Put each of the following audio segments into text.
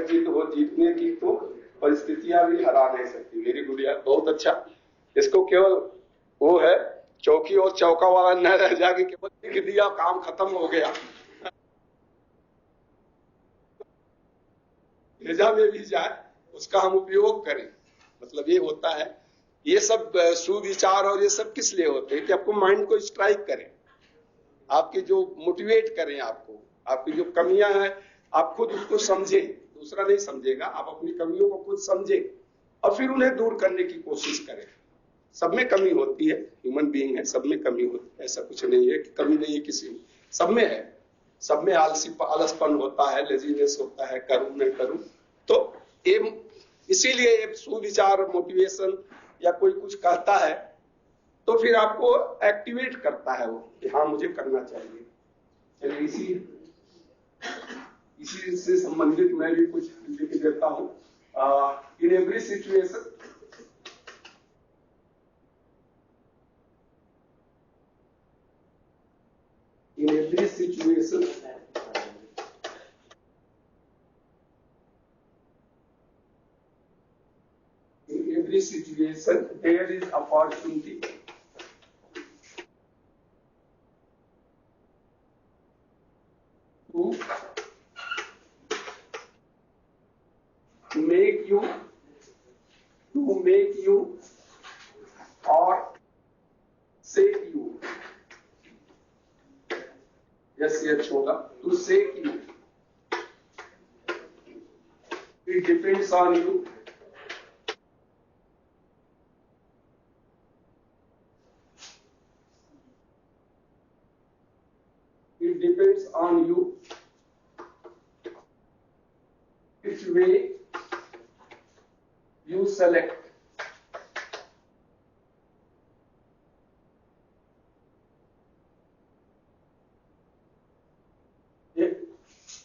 अगर जीत हो जीतने की तो परिस्थितियां भी हरा नहीं सकती। मेरी गुड़िया बहुत अच्छा, इसको केवल वो है चौकी और चौका वाला न रह जाके केवल लिख दिया काम खत्म हो गया, भेजा में भी जाए उसका हम उपयोग करें। मतलब ये होता है, ये सब सुविचार और ये सब किस लिए होते हैं कि आपको माइंड को स्ट्राइक करें, आपकी जो मोटिवेट करें, आपको आपकी जो कमियां हैं आप खुद उसको समझें, दूसरा नहीं समझेगा, आप अपनी कमियों को खुद समझें और फिर उन्हें दूर करने की कोशिश करें। सब में कमी होती है, ह्यूमन बीइंग है, सब में कमी होती है, ऐसा कुछ नहीं है कि कमी नहीं है किसी में, सब में है। सब में आलसपन होता है, लेजीनेस होता है, करूं नहीं करूं। तो ये इसीलिए सुविचार मोटिवेशन या कोई कुछ कहता है तो फिर आपको एक्टिवेट करता है वो कि हाँ मुझे करना चाहिए। चलिए इसी से संबंधित मैं भी कुछ लिख देता हूं। In every situation in every situation there is opportunity to make you or save you। yes होगा to save you, it depends on you। it depends on you which way you select।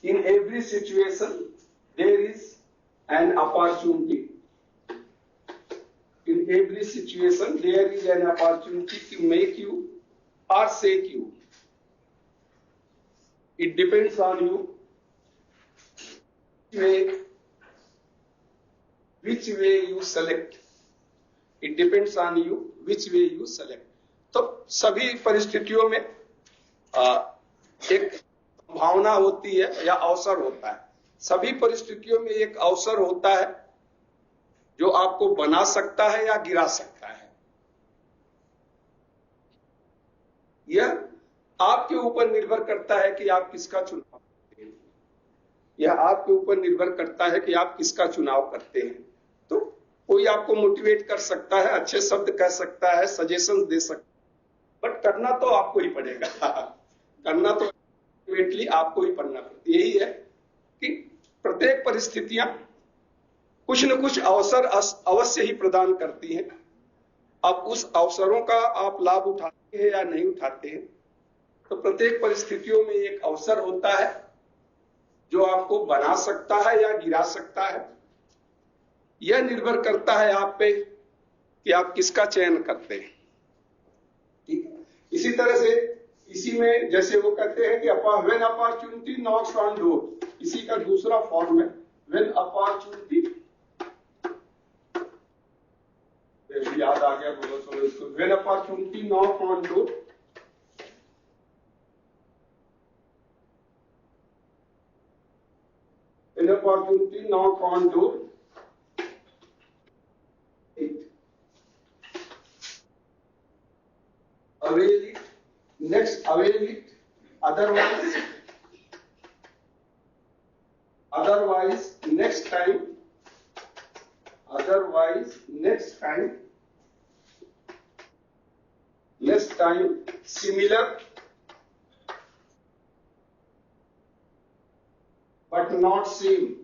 in every situation there is an opportunity। in every situation there is an opportunity to make you or shake you। it depends on you which way you select। it depends on you which way you select। तो सभी परिस्थितियों में एक भावना होती है या अवसर होता है। सभी परिस्थितियों में एक अवसर होता है जो आपको बना सकता है या गिरा सकता है। यह आपके ऊपर निर्भर करता है कि आप किसका चुनाव करते हैं। यह आपके ऊपर निर्भर करता है कि आप किसका चुनाव करते हैं। तो कोई आपको मोटिवेट कर सकता है, अच्छे शब्द कह सकता है, सजेशन दे सकता है, बट करना तो आपको ही पड़ेगा। करना तो अल्टीमेटली आपको ही पड़ना पड़ता। यही है कि प्रत्येक परिस्थितियां कुछ न कुछ अवसर अवश्य ही प्रदान करती हैं। अब उस अवसरों का आप लाभ उठाते हैं या नहीं उठाते हैं, तो प्रत्येक परिस्थितियों में एक अवसर होता है जो आपको बना सकता है या गिरा सकता है। यह निर्भर करता है आप पे कि आप किसका चयन करते हैं। ठीक है, इसी तरह से इसी में जैसे वो कहते हैं कि when opportunity knocks on door, इसी का दूसरा फॉर्म है व्हेन अपॉर्चुनिटी, याद आ गया, बोलो चलो इसको। When opportunity knock on door, when opportunity knock on door avail it, next avail it, otherwise next time similar but not same,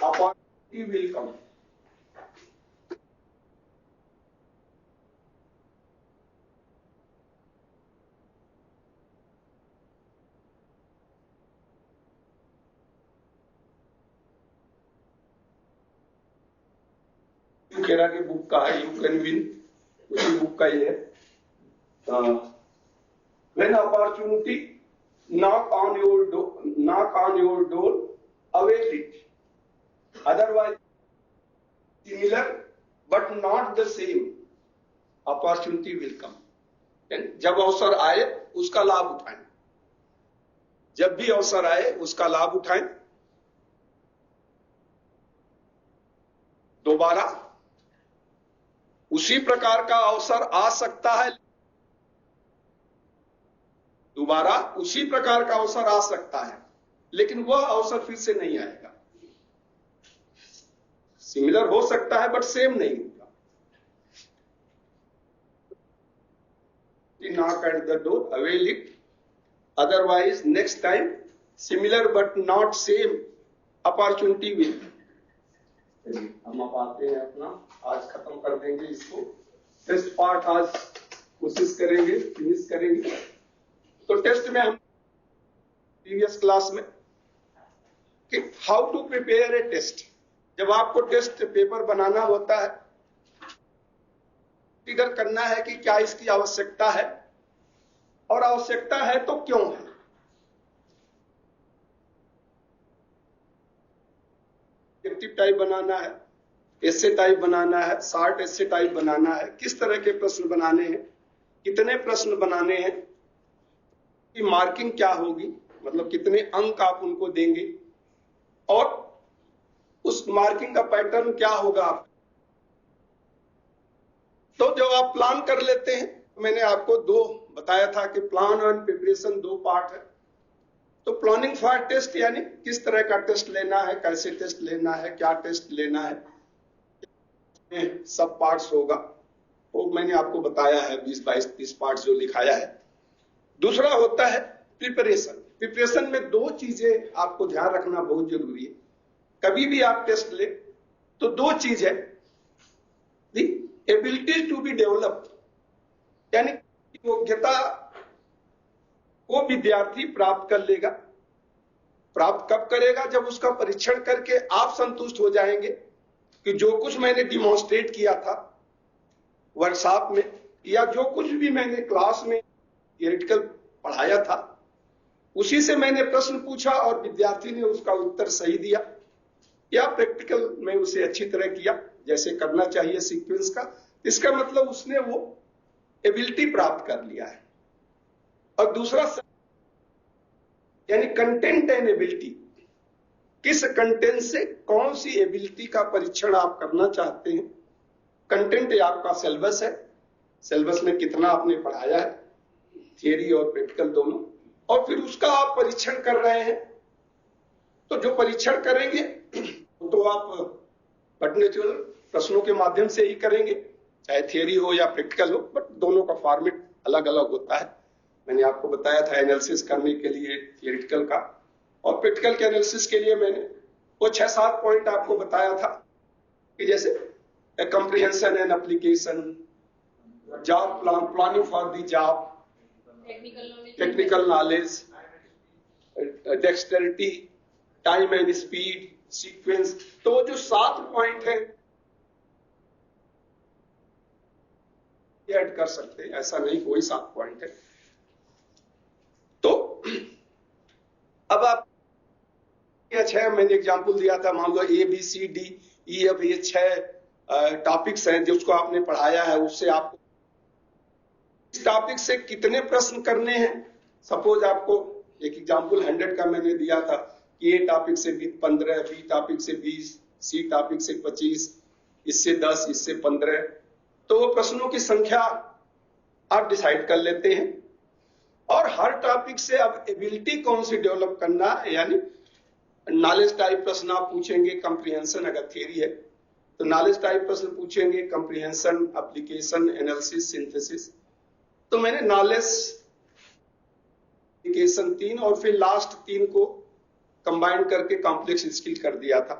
opportunity will come। खेरा के बुक का है, यू कैन विन, उसी book का ही है। When opportunity knock on your door, avail it. Otherwise, similar but not the same opportunity will come. जब अवसर आए उसका लाभ उठाएं, जब भी अवसर आए उसका लाभ उठाएं। दोबारा उसी प्रकार का अवसर आ सकता है, दोबारा उसी प्रकार का अवसर आ सकता है, लेकिन वह अवसर फिर से नहीं आएगा। सिमिलर हो सकता है बट सेम नहीं होगा। Knock at the door, avail it. Otherwise, next time, similar but not same opportunity will. हम अब आते हैं अपना, आज खत्म कर देंगे इसको। टेस्ट पार्ट आज कोशिश करेंगे, फिनिश करेंगे। तो टेस्ट में हम प्रीवियस क्लास में कि how to prepare a test, जब आपको टेस्ट पेपर बनाना होता है, फिगर करना है कि क्या इसकी आवश्यकता है और आवश्यकता है तो क्यों है। डिस्क्रिप्टिव टाइप बनाना है, एसे टाइप बनाना है, शॉर्ट एसे टाइप बनाना है, किस तरह के प्रश्न बनाने हैं, कितने प्रश्न बनाने हैं, कि मार्किंग क्या होगी, मतलब कितने अंक आप उनको देंगे और उस मार्किंग का पैटर्न क्या होगा आप। तो जब आप प्लान कर लेते हैं, मैंने आपको दो बताया था कि प्लान एंड प्रिपरेशन दो पार्ट है। तो प्लानिंग फॉर टेस्ट यानी किस तरह का टेस्ट लेना है, कैसे टेस्ट लेना है, क्या टेस्ट लेना है, सब पार्ट्स होगा। वो मैंने आपको बताया है 20, 22, 30 पार्ट्स जो लिखाया है। दूसरा होता है प्रिपरेशन। प्रिपरेशन में दो चीजें आपको ध्यान रखना बहुत जरूरी है। कभी भी आप टेस्ट ले तो दो चीज है, the ability to be developed, यानी योग्यता को विद्यार्थी प्राप्त कर लेगा। प्राप्त कब करेगा? जब उसका परीक्षण करके आप संतुष्ट हो जाएंगे कि जो कुछ मैंने डिमॉन्स्ट्रेट किया था वर्कशॉप में, या जो कुछ भी मैंने क्लास में थियरिटिकल पढ़ाया था, उसी से मैंने प्रश्न पूछा और विद्यार्थी ने उसका उत्तर सही दिया, या प्रैक्टिकल में उसे अच्छी तरह किया जैसे करना चाहिए सीक्वेंस का। इसका मतलब उसने वो एबिलिटी प्राप्त कर लिया है। और दूसरा यानी कंटेंट एंड एबिलिटी, किस कंटेंट से कौन सी एबिलिटी का परीक्षण आप करना चाहते हैं। कंटेंट आपका सिलेबस है, सिलेबस में कितना आपने पढ़ाया है, थियरी और प्रैक्टिकल दोनों, और फिर उसका आप परीक्षण कर रहे हैं। तो जो परीक्षण करेंगे तो आप नेचुरल प्रश्नों के माध्यम से ही करेंगे, चाहे थियरी हो या प्रैक्टिकल हो, बट दोनों का फॉर्मेट अलग अलग होता है। मैंने आपको बताया था एनालिसिस करने के लिए थियरिटिकल का, और प्रैक्टिकल के एनालिसिस के लिए मैंने वो 6-7 पॉइंट आपको बताया था कि जैसे comprehension and application, job planning for the job, technical knowledge, dexterity, time and speed, sequence. तो जो 7 पॉइंट है ऐड कर सकते हैं, ऐसा नहीं कोई 7 पॉइंट है। तो अब आप 6 मैंने एग्जांपल दिया था, मान लो ABCDEF, ये 6 टॉपिक्स हैं जिसको आपने पढ़ाया है, उससे आपको इस टॉपिक से कितने प्रश्न करने हैं। सपोज आपको एक एग्जांपल 100 का मैंने दिया था कि A टॉपिक से 15, B टॉपिक से 20, C टॉपिक से 25, इससे 10, इससे 15। तो वो प्रश्नों की संख्या आप डिसाइड कर लेते हैं, और हर टॉपिक से अब एबिलिटी कौन सी डेवलप करना है, यानी नॉलेज टाइप प्रश्न आप पूछेंगे, कंप्रिहेंशन अगर थियरी है तो नॉलेज टाइप प्रश्न पूछेंगे, कंप्रिहेंशन, एप्लीकेशन, एनालिसिस, सिंथेसिस। तो मैंने नॉलेज, एप्लीकेशन 3 और फिर लास्ट 3 को कंबाइन करके कॉम्प्लेक्स स्किल कर दिया था।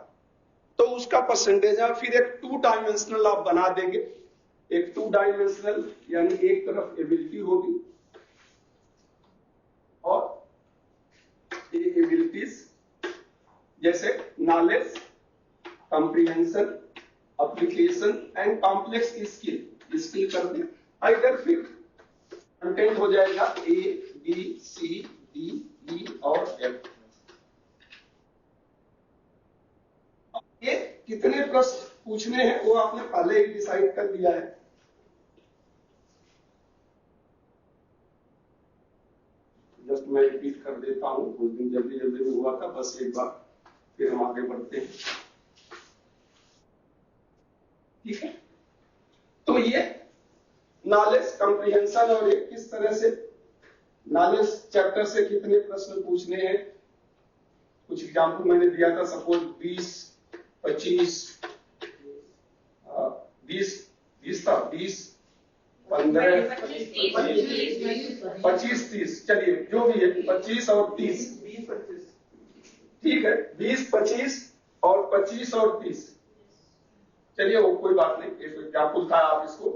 तो उसका परसेंटेज है। फिर एक 2 डायमेंशनल आप बना देंगे, एक 2 डायमेंशनल यानी एक तरफ एबिलिटी होगी और ये एबिलिटीज जैसे knowledge, comprehension, application and complex skill कर दिया। इधर फिर कंटेंट हो जाएगा A B C D प्रश्न पूछने हैं वो आपने पहले ही डिसाइड कर लिया है। जस्ट मैं रिपीट कर देता हूं, उस दिन जल्दी जल्दी में हुआ था, बस एक बार फिर हम आगे बढ़ते हैं। ठीक है, तो ये नॉलेज कंप्रीहेंशन और ये किस तरह से नॉलेज चैप्टर से कितने प्रश्न पूछने हैं। कुछ एग्जाम्पल मैंने दिया था, सपोज 20, 25, 20 था, 20, 15, 25, 30, चलिए जो भी है 25 और 30, ठीक है, 20, 25 और 25 और 30, चलिए वो कोई बात नहीं, एग्जाम्पल था, आप इसको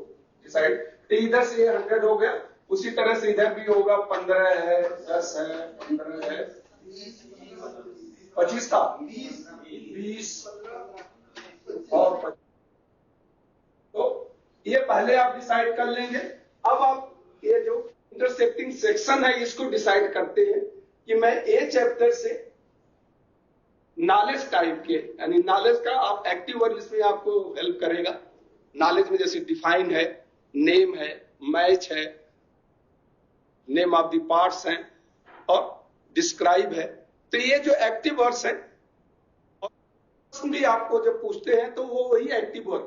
डिसाइड। तो इधर से 100 हो गया, उसी तरह से इधर भी होगा, 15 है, 10 है, 15 है, 25 था, 20 और 25। तो ये पहले आप डिसाइड कर लेंगे। अब आप ये जो इंटरसेक्टिंग सेक्शन है इसको डिसाइड करते हैं कि मैं ए चैप्टर से नॉलेज टाइप के, यानी नॉलेज का आप एक्टिव वर्ड इसमें आपको हेल्प करेगा। नॉलेज में जैसे डिफाइन है, नेम है, मैच है, नेम ऑफ द पार्ट्स हैं और डिस्क्राइब है। तो ये जो एक्टिव वर्ड्स हैं, भी आपको जब पूछते हैं तो वो वही एक्टिव वर्ड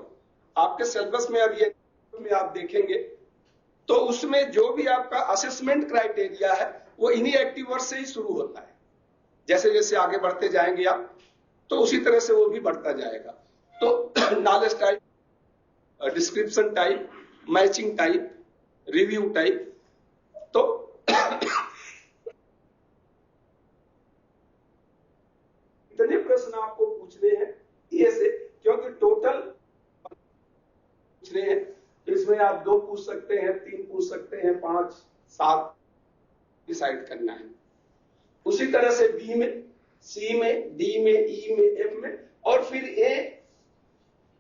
आपके सिलेबस में, अब ये में आप देखेंगे तो उसमें जो भी आपका असेसमेंट क्राइटेरिया है वो इन्हीं एक्टिव वर्ड से ही शुरू होता है। जैसे जैसे आगे बढ़ते जाएंगे आप तो उसी तरह से वो भी बढ़ता जाएगा। तो knowledge type, description type, matching type, review type. तो इतने प्रश्न आपको पूछने हैं ये से, क्योंकि टोटल पूछने हैं तो इसमें आप 2 पूछ सकते हैं, 3 पूछ सकते हैं, 5, 7 डिसाइड करना है। उसी तरह से बी में, सी में, डी में, ई में, एफ में, और फिर ए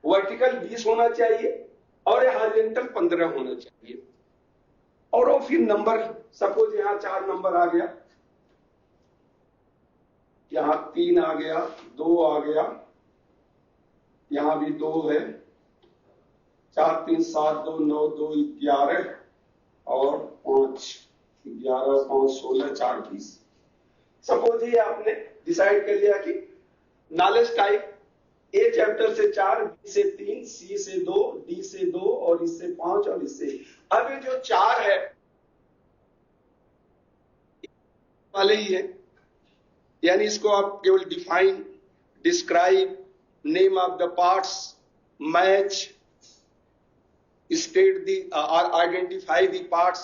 वर्टिकल 20 होना चाहिए और ए हॉरिजॉन्टल 15 होना चाहिए। और वो फिर नंबर, सपोज यहां 4 नंबर आ गया, यहां 3 आ गया, 2 आ गया, यहां भी 2 है, 4, 3, 7, 2, 9, 2, 11 और 5, 11, 5, 16, 4, 20। सपोज ये आपने डिसाइड कर लिया कि नॉलेज टाइप ए चैप्टर से 4, बी से 3, सी से 2, डी से 2 और इससे 5 और इससे। अब ये जो 4 है वाले ही है, यानी इसको आप केवल define, describe, name of the parts, match, state the और आइडेंटिफाई दी पार्ट्स,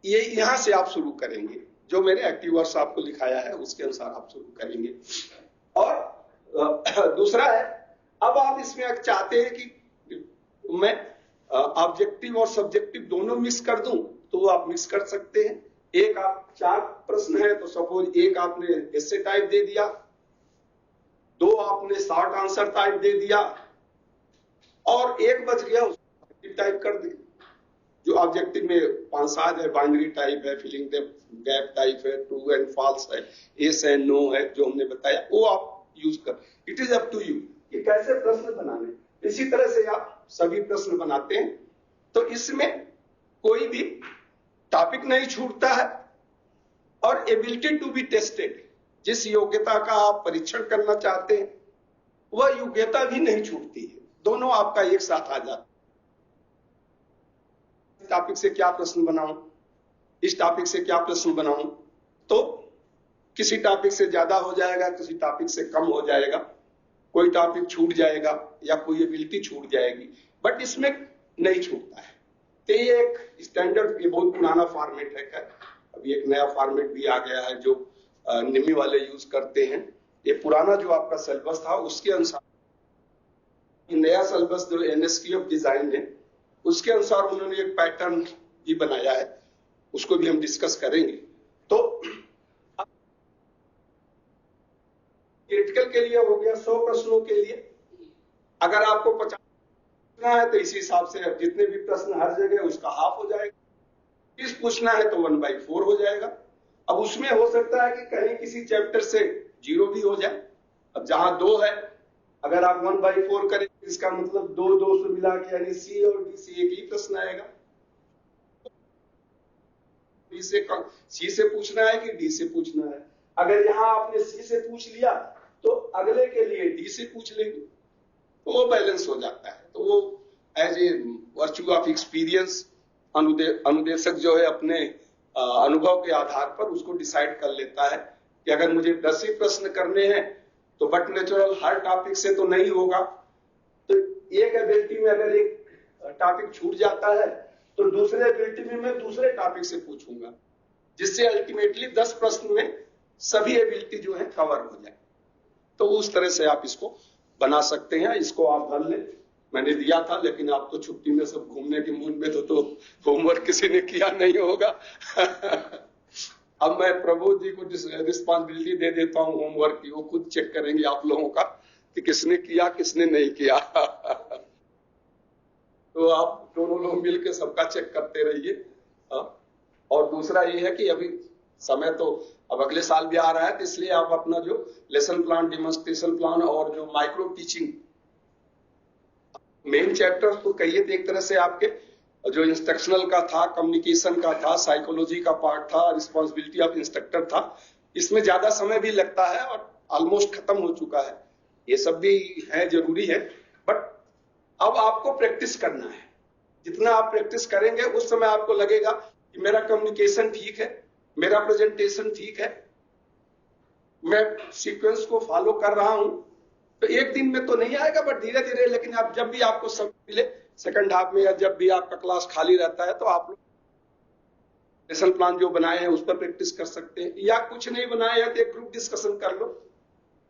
ये यहां से आप शुरू करेंगे। जो मैंने एक्टिव वर्ड्स आपको लिखाया है उसके अनुसार आप शुरू करेंगे। और दूसरा है, अब आप इसमें चाहते हैं कि मैं ऑब्जेक्टिव और सब्जेक्टिव दोनों मिक्स कर दूं तो आप मिक्स कर सकते हैं। एक आप 4 प्रश्न है तो सपोज एक आपने एसे टाइप दे दिया, 2 आपने शॉर्ट आंसर टाइप दे दिया और एक बच गया उसको टाइप कर दी। जो ऑब्जेक्टिव में 5-7 है, बाइनरी टाइप है, फिलिंग द गैप टाइप है, ट्रू एंड फॉल्स है, यस एंड नो है, जो हमने बताया वो आप यूज कर। It is up to you कि कैसे प्रश्न बनाने। इसी तरह से आप सभी प्रश्न बनाते हैं तो इसमें कोई भी टॉपिक नहीं छूटता है और एबिलिटी टू बी टेस्टेड, जिस योग्यता का आप परीक्षण करना चाहते हैं वह योग्यता भी नहीं छूटती है। दोनों आपका एक साथ आ जाता है। इस टॉपिक से क्या प्रश्न बनाऊं, इस टॉपिक से क्या प्रश्न बनाऊं, तो किसी टॉपिक से ज्यादा हो जाएगा, किसी टॉपिक से कम हो जाएगा, कोई टॉपिक छूट जाएगा या कोई एबिलिटी छूट जाएगी, बट इसमें नहीं छूटता है। तो ये एक स्टैंडर्ड, ये बहुत पुराना फॉर्मेट है। अभी एक नया फॉर्मेट भी आ गया है जो निमी वाले यूज करते हैं। ये पुराना जो आपका सिलेबस था उसके अनुसार, नया सिलेबस जो एनएसक्यूएफ डिजाइन है उसके अनुसार उन्होंने एक पैटर्न भी बनाया है, उसको भी हम डिस्कस करेंगे। तो क्रिटिकल के लिए हो गया 100 प्रश्नों के लिए। अगर आपको 50 पूछना है तो इसी हिसाब से जितने भी प्रश्न हर जगह उसका हाफ हो जाएगा। 30 पूछना है तो 1/4 हो जाएगा। अब उसमें हो सकता है कि कहीं किसी चैप्टर से 0 भी हो जाए। अब जहां 2 है अगर आप 1/4 करेंगे इसका मतलब 2 से मिला के यानी सी और डी से एक ही प्रश्न आएगा। डी से सी से पूछना है कि डी से पूछना है। अगर यहां आपने सी से पूछ लिया तो अगले के लिए डी से पूछ लेंगे, तो वो बैलेंस हो जाता है। तो वो as a virtue of experience अनुदेशक जो है अपने अनुभव के आधार पर उसको डिसाइड कर लेता है कि अगर मुझे 10 ही प्रश्न करने हैं तो बट नेचुरल हर टॉपिक से तो नहीं होगा, तो एक एबिलिटी में अगर एक टॉपिक छूट जाता है तो दूसरे एबिलिटी में मैं दूसरे टॉपिक से पूछूंगा, जिससे अल्टीमेटली 10 प्रश्न में सभी एबिलिटी जो है कवर हो जाए। तो उस तरह से आप इसको बना सकते हैं। इसको आप भर लें, मैंने दिया था, लेकिन आप तो छुट्टी में सब घूमने के मूड में तो होमवर्क किसी ने किया नहीं होगा। अब मैं प्रबोध जी को रिस्पॉन्सिबिलिटी दे देता हूं होमवर्क की, वो खुद चेक करेंगे आप लोगों का कि किसने किया किसने नहीं किया। तो आप दोनों लोग मिलकर सबका चेक करते रहिए। और दूसरा ये है कि अभी समय तो अब अगले साल भी आ रहा है, तो इसलिए आप अपना जो लेसन प्लान, डेमोन्स्ट्रेशन प्लान और जो माइक्रो टीचिंग मेन चैप्टर तो कहिए तो एक तरह से आपके जो इंस्ट्रक्शनल का था, कम्युनिकेशन का था, साइकोलॉजी का पार्ट था, रिस्पॉन्सिबिलिटी ऑफ इंस्ट्रक्टर था, इसमें ज्यादा समय भी लगता है और ऑलमोस्ट खत्म हो चुका है। ये सब भी है, जरूरी है, बट अब आपको प्रैक्टिस करना है। जितना आप प्रैक्टिस करेंगे उस समय आपको लगेगा कि मेरा कम्युनिकेशन ठीक है, मेरा प्रेजेंटेशन ठीक है, मैं सीक्वेंस को फॉलो कर रहा हूं। तो एक दिन में तो नहीं आएगा, बट धीरे धीरे, लेकिन आप जब भी आपको समय मिले सेकंड हाफ में या जब भी आपका क्लास खाली रहता है तो आप लोग लेसन प्लान जो बनाए हैं उस पर प्रैक्टिस कर सकते हैं, या कुछ नहीं बनाए हैं तो एक ग्रुप डिस्कशन कर लो,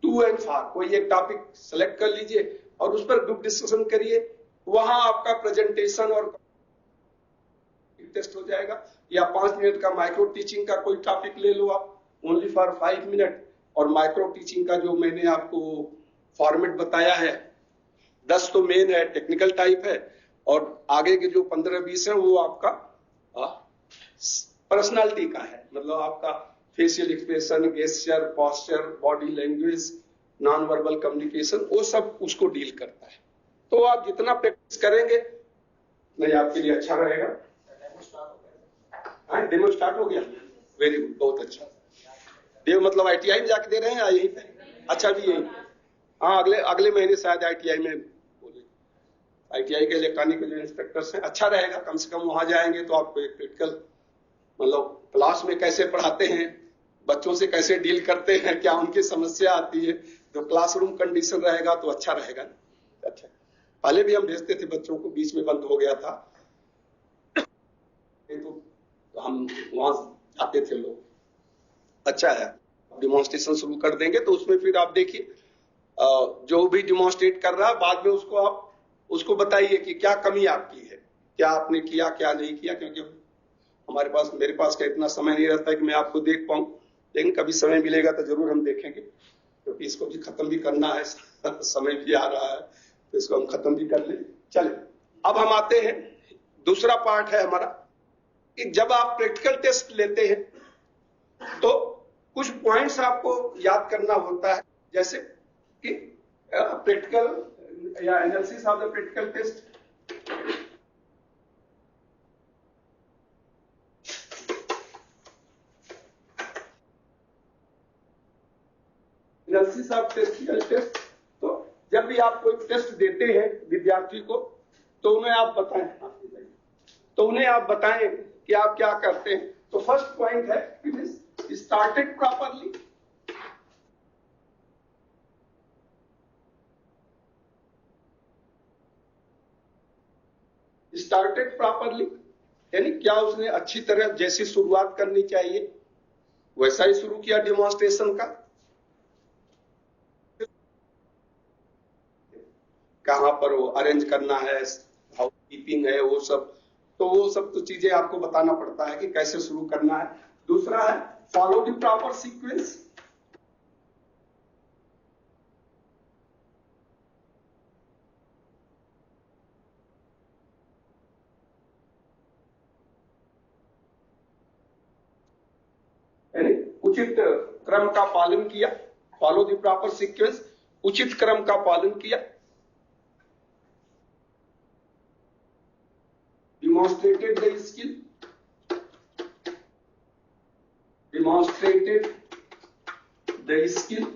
2 and 4 कोई एक टॉपिक सेलेक्ट कर लीजिए और उस पर ग्रुप डिस्कशन करिए। वहां आपका प्रेजेंटेशन और टेस्ट हो जाएगा। या 5 मिनट का माइक्रो टीचिंग का कोई टॉपिक ले लो आप, ओनली फॉर 5 मिनट, और माइक्रो टीचिंग का जो मैंने आपको फॉर्मेट बताया है, 10 तो मेन है, टेक्निकल टाइप है, और आगे के जो 15-20 है वो आपका पर्सनालिटी का है, मतलब आपका facial expression, gesture, posture, body language, non verbal communication, वो सब उसको डील करता है। तो आप जितना प्रैक्टिस करेंगे नहीं आपके लिए अच्छा रहेगा। डेमो स्टार्ट हो गया, वेरी गुड, बहुत अच्छा। डेमो मतलब ITI में जाके दे रहे हैं या यहीं पे? अच्छा भी यहीं, हाँ, अगले महीने शायद ITI में बोले, ITI के इलेक्ट्रॉनिक के जो इंस्ट्रक्टर्स हैं, अच्छा रहेगा, कम से कम वहां जाएंगे तो आपको एक प्रैक्टिकल, मतलब क्लास में कैसे पढ़ाते हैं, बच्चों से कैसे डील करते हैं, क्या उनकी समस्या आती है, जो क्लासरूम कंडीशन रहेगा तो अच्छा रहेगा। अच्छा, पहले भी हम भेजते थे बच्चों को, बीच में बंद हो गया था, तो हम वहां जाते थे लोग। अच्छा है, डिमॉन्स्ट्रेशन शुरू कर देंगे तो उसमें फिर आप देखिए जो भी डिमॉन्स्ट्रेट कर रहा है बाद में उसको आप उसको बताइए कि क्या कमी आपकी है, क्या आपने किया क्या नहीं किया, क्योंकि मेरे पास का इतना समय नहीं रहता है कि मैं आपको देख पाऊं, लेकिन कभी समय मिलेगा तो जरूर हम देखेंगे, क्योंकि इसको भी खत्म भी करना है। समय भी आ रहा है तो इसको हम खत्म भी कर ले। चले, अब हम आते हैं, दूसरा पार्ट है हमारा कि जब आप प्रैक्टिकल टेस्ट लेते हैं तो कुछ पॉइंट्स आपको याद करना होता है, जैसे कि प्रैक्टिकल या analysis of the practical test. Analysis of practical test, तो जब भी आप कोई टेस्ट देते हैं विद्यार्थी को तो उन्हें आप बताएं कि आप क्या करते हैं। तो फर्स्ट पॉइंट है कि स्टार्टेड प्रॉपरली, स्टार्टेड प्रॉपरली यानी क्या उसने अच्छी तरह जैसी शुरुआत करनी चाहिए वैसा ही शुरू किया डिमॉन्स्ट्रेशन का, कहां पर वो अरेंज करना है, हाउस कीपिंग है, वो सब तो चीजें आपको बताना पड़ता है कि कैसे शुरू करना है। दूसरा है फॉलो द प्रॉपर सीक्वेंस, यानी उचित क्रम का पालन किया, फॉलो द प्रॉपर सीक्वेंस। उचित क्रम का पालन किया, demonstrated the skill, demonstrated the skill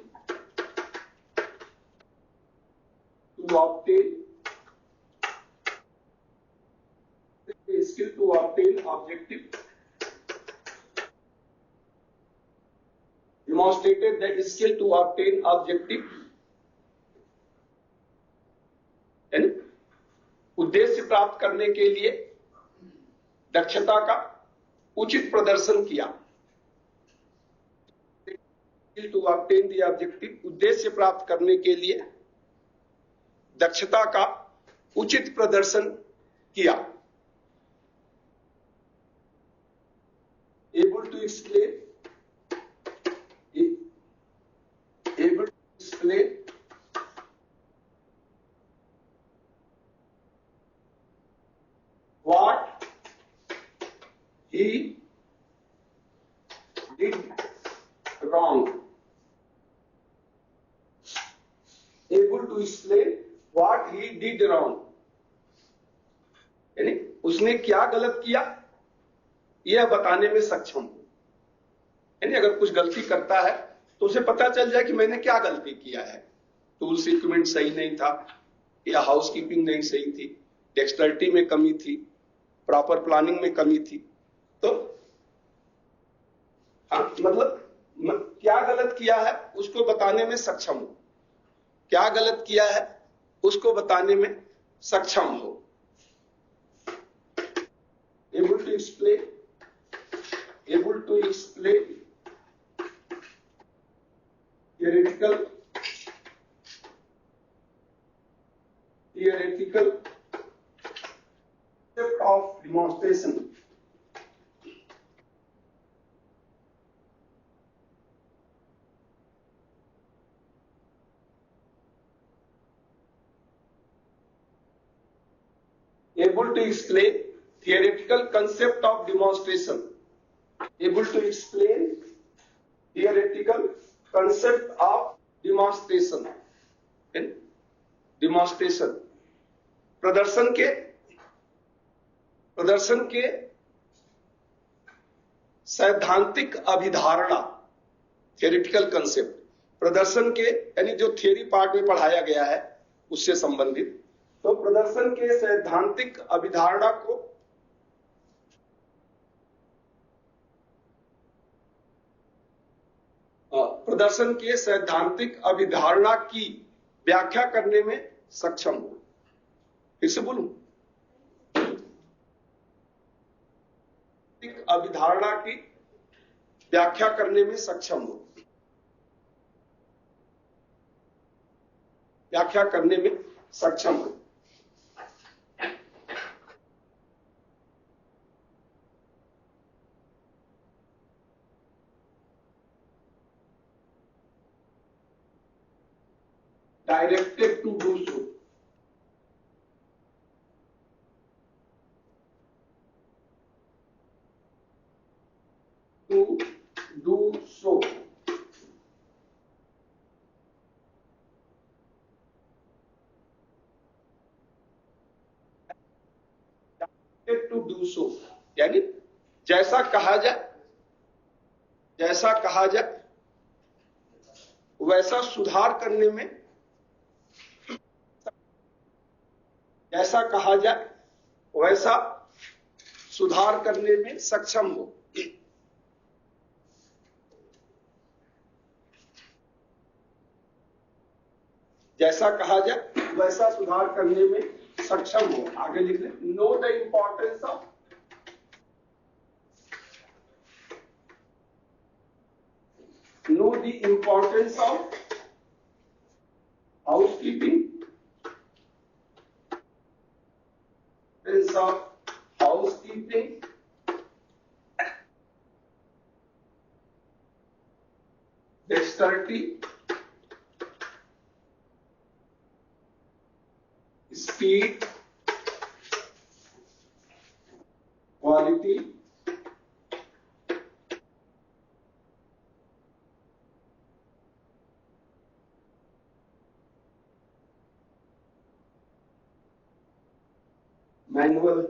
to obtain objective, demonstrated the skill to obtain objective, यानी उद्देश्य प्राप्त करने के लिए दक्षता का उचित प्रदर्शन किया। टू ऑब्टेन द ऑब्जेक्टिव, उद्देश्य प्राप्त करने के लिए दक्षता का उचित प्रदर्शन किया। Able to explain what he did wrong, able to explain what he did wrong, यानी उसने क्या गलत किया यह बताने में सक्षम हो। यानी अगर कुछ गलती करता है तो उसे पता चल जाए कि मैंने क्या गलती किया है। टूल्स इक्विपमेंट सही नहीं था, या हाउसकीपिंग नहीं सही थी, डेक्सटर्टी में कमी थी, प्रॉपर प्लानिंग में कमी थी। तो मतलब क्या गलत किया है उसको बताने में सक्षम हो, क्या गलत किया है उसको बताने में सक्षम हो। able to explain theoretical concept of demonstration, able to explain theoretical concept of demonstration, able to explain theoretical concept of demonstration, in demonstration प्रदर्शन के सैद्धांतिक अभिधारणा, थियोरिटिकल कंसेप्ट, प्रदर्शन के यानी जो थियरी पार्ट में पढ़ाया गया है उससे संबंधित। तो प्रदर्शन के सैद्धांतिक अभिधारणा को प्रदर्शन के सैद्धांतिक अभिधारणा की व्याख्या करने में सक्षम हो। फिर से बोलूं, अभिधारणा की व्याख्या करने में सक्षम हो, व्याख्या करने में सक्षम हो। Directed to do so, to do so, to do so यानी जैसा कहा जाए वैसा सुधार करने में, जैसा कहा जाए वैसा सुधार करने में सक्षम हो। जैसा कहा जाए वैसा सुधार करने में सक्षम हो। आगे लिख लें, know the importance of housekeeping, dexterity, speed, quality, manual,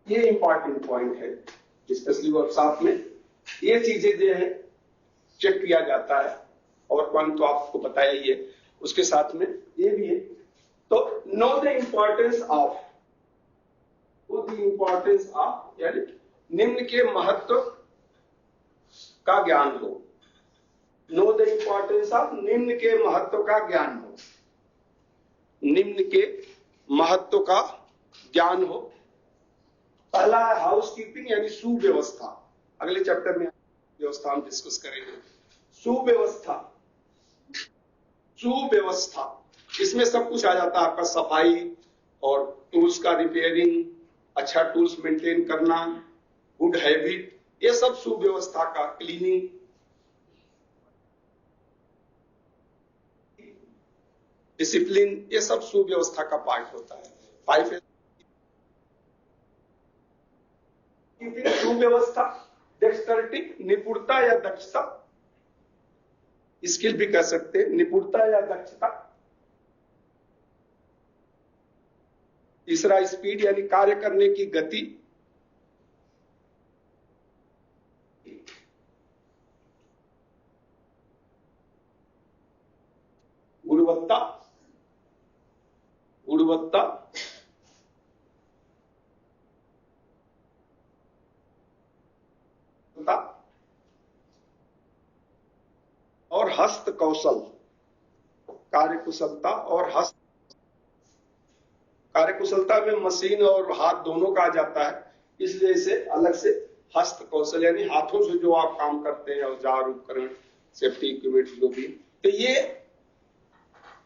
ये इंपॉर्टेंट पॉइंट है स्पेशली वर्कशॉप में, ये चीजें जो है चेक किया जाता है। और पॉइंट तो आपको बताया ही है, उसके साथ में ये भी है। तो नो द इंपॉर्टेंस ऑफ, यानी निम्न के महत्व का ज्ञान हो। नो द इंपॉर्टेंस ऑफ, निम्न के महत्व का ज्ञान हो, निम्न के महत्व का ज्ञान हो। पहला है हाउस कीपिंग यानी सुव्यवस्था। अगले चैप्टर में व्यवस्था हम डिस्कस करेंगे। सुव्यवस्था, सुव्यवस्था इसमें सब कुछ आ जाता है आपका, सफाई और टूल्स का रिपेयरिंग, अच्छा टूल्स मेंटेन करना, गुड हैबिट, ये सब सुव्यवस्था का, क्लीनिंग, डिसिप्लिन, ये सब सुव्यवस्था का पार्ट होता है। 5 सुव्यवस्था, डेक्सटरिटी, निपुणता या दक्षता, स्किल भी कह सकते हैं, निपुणता या दक्षता। तीसरा स्पीड यानी कार्य करने की गति। गुणवत्ता, गुणवत्ता, और हस्त कौशल, कार्यकुशलता और हस्त, कार्यकुशलता में मशीन और हाथ दोनों का आ जाता है, इसलिए इसे अलग से हस्त कौशल यानी हाथों से जो आप काम करते हैं, औजार उपकरण, सेफ्टी इक्विपमेंट जो भी, तो ये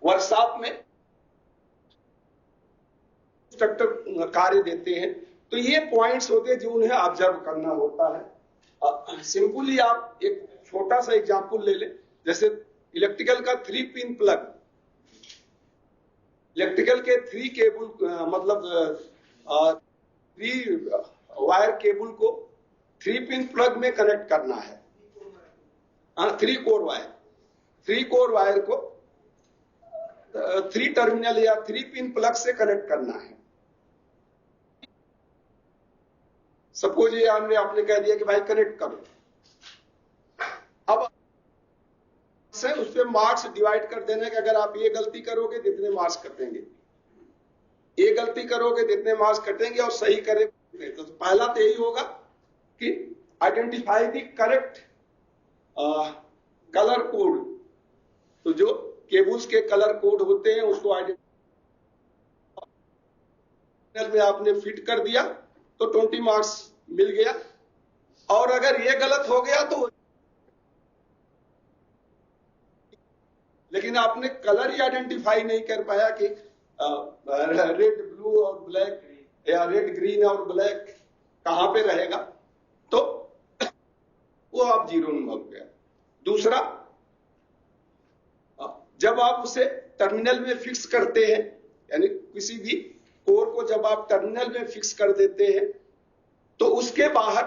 वर्कशॉप में इंस्ट्रक्टर कार्य देते हैं। तो ये पॉइंट्स होते हैं जो उन्हें ऑब्जर्व करना होता है। सिंपली आप एक छोटा सा एग्जांपल ले लें, जैसे इलेक्ट्रिकल का 3 पिन प्लग, इलेक्ट्रिकल के 3 केबल मतलब 3 वायर केबल को 3 पिन प्लग में कनेक्ट करना है। 3 कोर वायर, 3 कोर वायर को 3 टर्मिनल या 3 पिन प्लग से कनेक्ट करना है। सपोज ये हमने आपने कह दिया कि भाई कनेक्ट करो, अब से उस पे मार्क्स डिवाइड कर देना कि अगर आप ये गलती करोगे तो इतने मार्क्स कटेंगे, ये गलती करोगे तो इतने मार्क्स कटेंगे, और सही करेंगे तो पहला तो यही होगा कि identify the correct colour code. तो जो केबल्स के कलर कोड होते हैं उसको आइडेंटिफाई में आपने फिट कर दिया तो 20 मार्क्स मिल गया, और अगर ये गलत हो गया तो, लेकिन आपने कलर ही आइडेंटिफाई नहीं कर पाया कि रेड ब्लू और ब्लैक या रेड ग्रीन और ब्लैक कहां पे रहेगा, तो वो आप 0 नंबर हो गया। दूसरा, जब आप उसे टर्मिनल में फिक्स करते हैं, यानी किसी भी कोर को जब आप टर्मिनल में फिक्स कर देते हैं तो उसके बाहर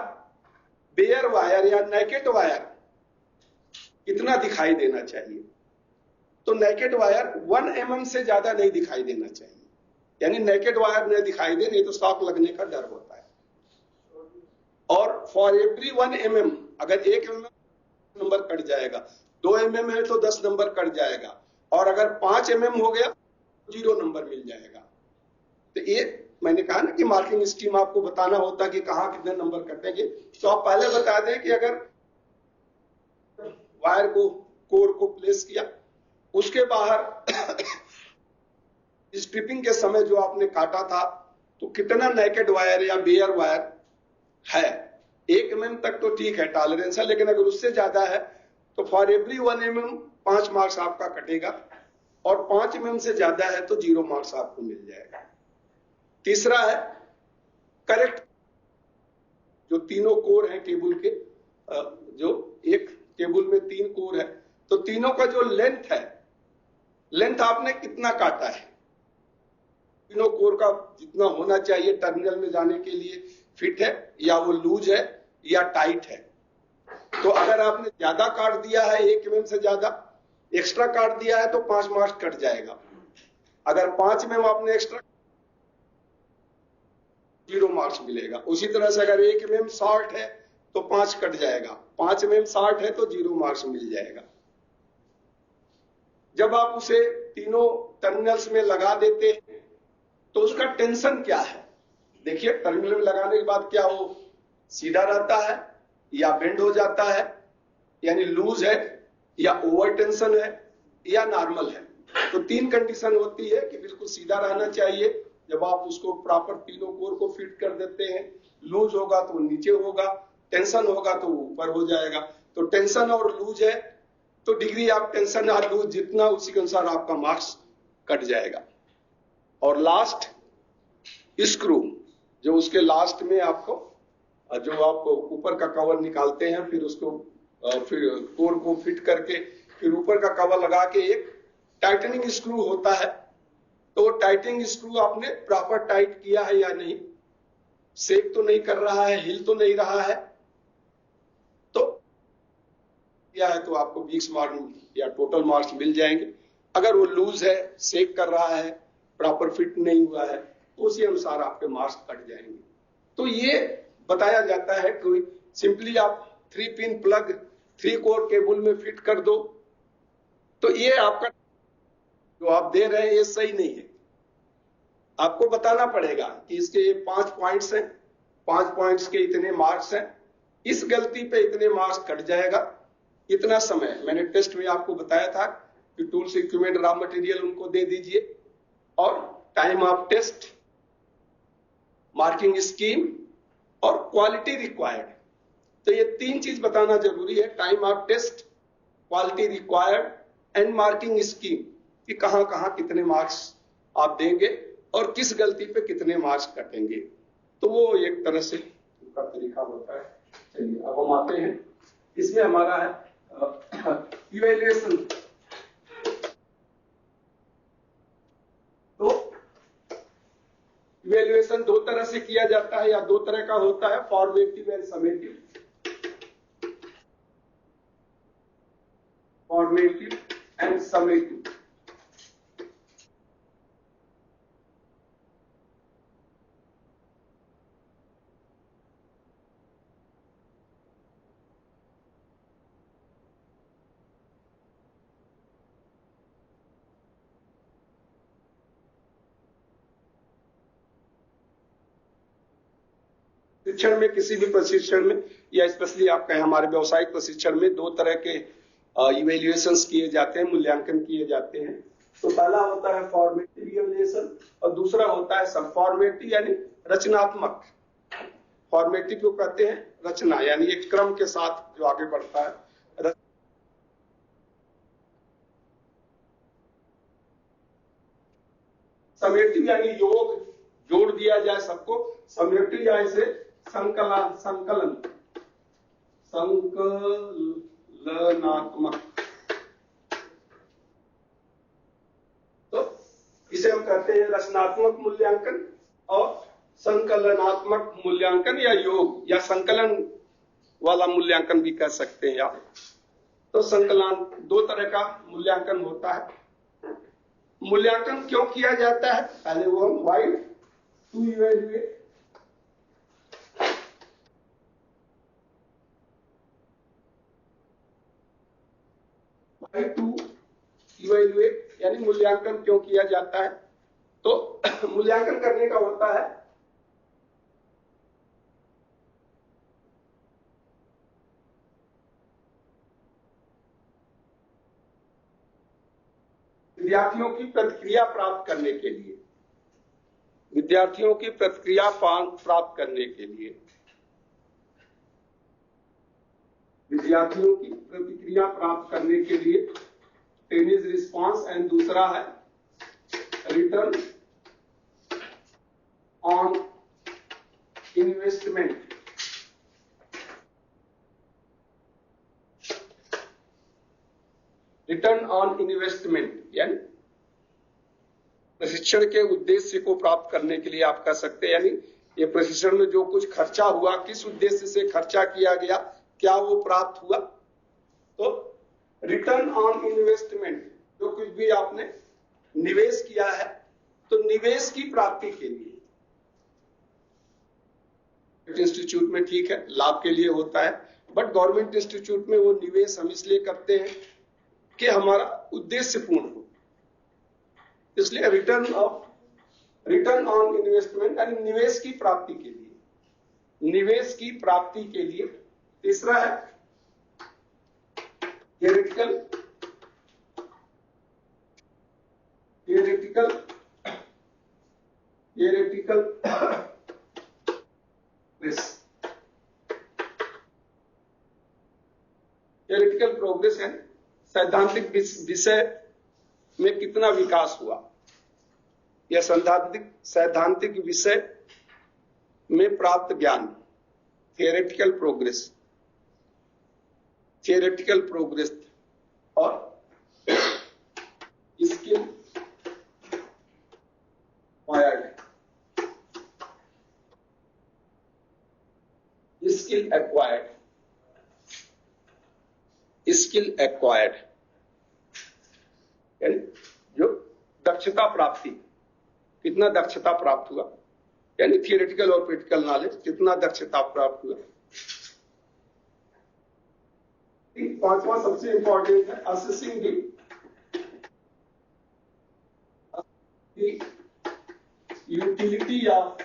बेयर वायर या नेकेड वायर कितना दिखाई देना चाहिए। तो नेकेड वायर 1 mm से ज्यादा नहीं दिखाई देना चाहिए, यानी नेकेड वायर नहीं दिखाई दे, नहीं तो शॉक लगने का डर होता है। और फॉर एवरी 1 mm, अगर 1 mm नंबर कट जाएगा, 2 mm है तो 10 नंबर कट जाएगा, और अगर 5 mm हो गया तो 0 नंबर मिल जाएगा। तो ये मैंने कहा ना कि मार्किंग स्कीम आपको बताना होता कि कहां कितने नंबर कटेंगे। तो आप पहले बता दें कि अगर वायर को, कोर को प्लेस किया, उसके बाहर स्ट्रिपिंग के समय जो आपने काटा था तो कितना नेकेड वायर या बेयर वायर है। 1 mm तक तो ठीक है, टॉलरेंस है, लेकिन अगर उससे ज्यादा है तो फॉर एवरी 1 mm 5 मार्क्स आपका कटेगा, और 5 mm से ज्यादा है तो 0 मार्क्स आपको मिल जाएगा। तीसरा है करेक्ट, जो तीनों कोर है केबल के, जो एक केबल में 3 कोर है तो तीनों का जो लेंथ है, लेंथ आपने कितना काटा है, तीनों कोर का जितना होना चाहिए टर्मिनल में जाने के लिए फिट है, या वो लूज है या टाइट है। तो अगर आपने ज्यादा काट दिया है 1 mm से ज्यादा एक्स्ट्रा काट दिया है तो 5 मार्क्स कट जाएगा। अगर 5 mm आपने एक्स्ट्रा 0 मार्क्स मिलेगा। उसी तरह से अगर 1 mm शॉर्ट है तो 5 कट जाएगा, 5 mm शॉर्ट है तो 0 मार्क्स मिल जाएगा। जब आप उसे तीनों टर्मिनल्स में लगा देते हैं तो उसका टेंशन क्या है? देखिए टर्मिनल में लगाने के बाद क्या वो सीधा रहता है या बेंड हो जाता है, यानी लूज है या ओवर टेंशन है या नॉर्मल है। तो 3 कंडीशन होती है कि बिल्कुल सीधा रहना चाहिए। जब आप उसको प्रॉपर तीनों कोर को फिट कर देते हैं, लूज होगा तो नीचे होगा, टेंशन होगा तो ऊपर हो जाएगा। तो टेंशन और लूज है तो डिग्री आप टेंशन और लूज जितना उसी के अनुसार आपका मार्क्स कट जाएगा। और लास्ट स्क्रू, जो उसके लास्ट में आपको जो आप ऊपर का कवर निकालते हैं फिर उसको फिर कोर को फिट करके फिर ऊपर का कवर लगा के एक टाइटनिंग स्क्रू होता है। तो टाइटनिंग स्क्रू आपने प्रॉपर टाइट किया है या नहीं, शेक तो नहीं कर रहा है, हिल तो नहीं रहा है, तो किया है तो आपको 20 मार्क्स या टोटल मार्क्स मिल जाएंगे। अगर वो लूज है, शेक कर रहा है, प्रॉपर फिट नहीं हुआ है तो उसी अनुसार आपके मार्क्स कट जाएंगे। तो ये बताया जाता है कि सिंपली आप 3 पिन प्लग 3 कोर केबल में फिट कर दो तो ये आपका जो आप दे रहे हैं ये सही नहीं है। आपको बताना पड़ेगा कि इसके 5 पॉइंट्स हैं, 5 पॉइंट्स के इतने मार्क्स हैं, इस गलती पे इतने मार्क्स कट जाएगा, इतना समय। मैंने टेस्ट में आपको बताया था कि टूल्स इक्विपमेंट रॉ मटेरियल उनको दे दीजिए और time of test, marking scheme और क्वालिटी रिक्वायर्ड। तो ये 3 चीज बताना जरूरी है, time of test, quality required and marking scheme, कि कहां कहां कितने मार्क्स आप देंगे और किस गलती पे कितने मार्क्स कटेंगे। तो वो एक तरह से उनका तरीका होता है। चलिए अब हम आते हैं, इसमें हमारा है इवैल्यूएशन। तो इवैल्यूएशन 2 तरह से किया जाता है या 2 तरह का होता है, formative and summative. Formative and summative. प्रशिक्षण में, किसी भी प्रशिक्षण में या स्पेशली आप कहें हमारे व्यवसायिक प्रशिक्षण में 2 तरह के इवैल्यूएशंस किए जाते हैं, मूल्यांकन किए जाते हैं। तो पहला होता है फॉर्मेटिव इवैल्यूएशन और दूसरा होता है सब फॉर्मेटिव यानी रचनात्मक। फॉर्मेटिव को कहते हैं रचना, यानी एक क्रम के साथ जो आगे बढ़ता है। समेटिव यानी योग, जोड़ दिया जाए सबको। समेटिव या इसे संकलन संकलनात्मक, तो इसे हम कहते हैं रचनात्मक मूल्यांकन और संकलनात्मक मूल्यांकन या योग या संकलन वाला मूल्यांकन भी कह सकते हैं आप। तो संकलन 2 तरह का मूल्यांकन होता है। मूल्यांकन क्यों किया जाता है पहले वो हम why to evaluate. To evaluate यानी मूल्यांकन क्यों किया जाता है। तो मूल्यांकन करने का होता है विद्यार्थियों की प्रतिक्रिया प्राप्त करने के लिए, विद्यार्थियों की प्रतिक्रिया प्राप्त करने के लिए, विद्यार्थियों की प्रतिक्रिया प्राप्त करने के लिए टेनिस रिस्पांस एंड दूसरा है return on investment. Return on investment यानी प्रशिक्षण के उद्देश्य को प्राप्त करने के लिए आप कह सकते हैं, यानी ये प्रशिक्षण में जो कुछ खर्चा हुआ, किस उद्देश्य से खर्चा किया गया, क्या वो प्राप्त हुआ? तो रिटर्न ऑन इन्वेस्टमेंट, जो कुछ भी आपने निवेश किया है, तो निवेश की प्राप्ति के लिए इंस्टीट्यूट में ठीक है लाभ के लिए होता है, बट गवर्नमेंट इंस्टीट्यूट में वो निवेश हम इसलिए करते हैं कि हमारा उद्देश्य पूर्ण हो, इसलिए रिटर्न ऑन इन्वेस्टमेंट यानी निवेश की प्राप्ति के लिए, निवेश की प्राप्ति के लिए। तीसरा है थियोरेटिकल प्रोग्रेस है सैद्धांतिक विषय में कितना विकास हुआ, या सैद्धांतिक विषय में प्राप्त ज्ञान, थियोरेटिकल प्रोग्रेस और स्किल एक्वायर्ड यानी जो दक्षता प्राप्ति, कितना दक्षता प्राप्त हुआ, यानी थियोरेटिकल और प्रैक्टिकल नॉलेज कितना दक्षता प्राप्त हुआ। पांचवा सबसे इंपॉर्टेंट है assessing the utility of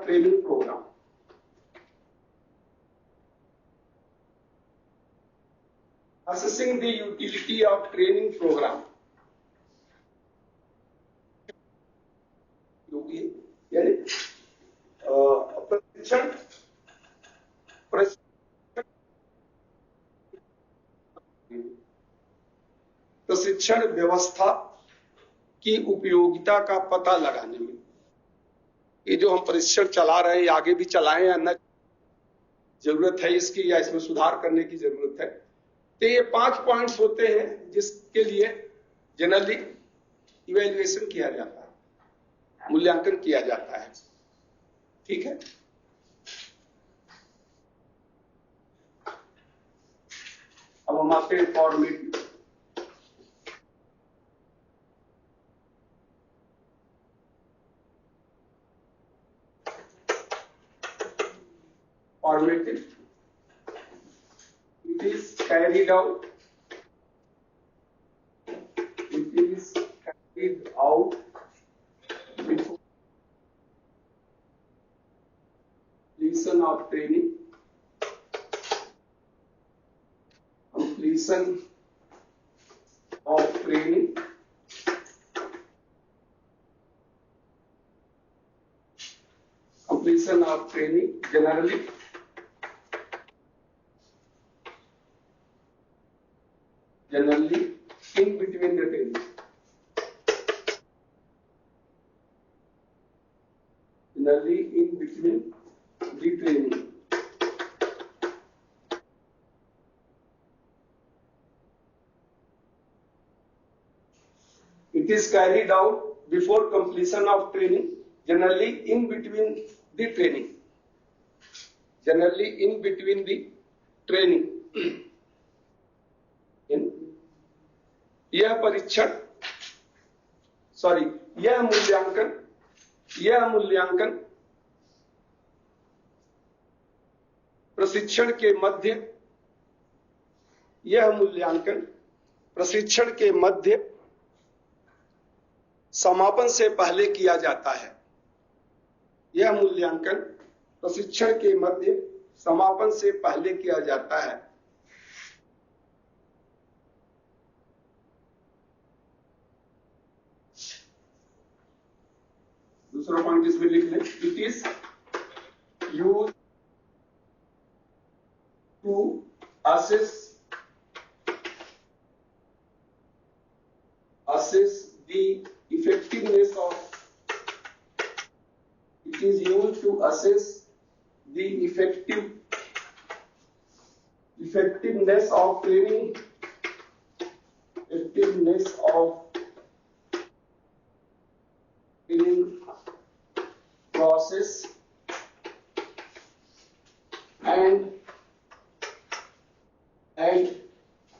training program. Assessing the utility of training program, यानी प्रशिक्षण व्यवस्था की उपयोगिता का पता लगाने में, ये जो हम प्रशिक्षण चला रहे हैं आगे भी चलाएं या न, जरूरत है इसकी या इसमें सुधार करने की जरूरत है। तो ये 5 पॉइंट्स होते हैं जिसके लिए जनरली इवैल्यूएशन किया जाता है, मूल्यांकन किया जाता है, ठीक है। अब हम आते हैं formative. It is carried out before completion of training, completion of training generally in between the training, it is carried out before completion of training, generally in between the training, यह परीक्षण यह मूल्यांकन प्रशिक्षण के मध्य समापन से पहले किया जाता है। यह मूल्यांकन प्रशिक्षण के मध्य समापन से पहले किया जाता है। दूसरा पॉइंट इसमें लिख लें, it is used to assess the effectiveness of training in process and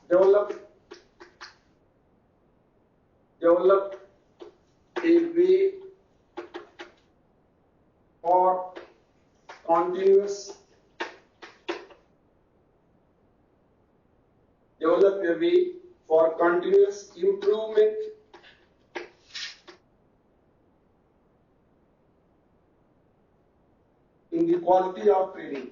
develop a way for continuous improvement in the quality of training.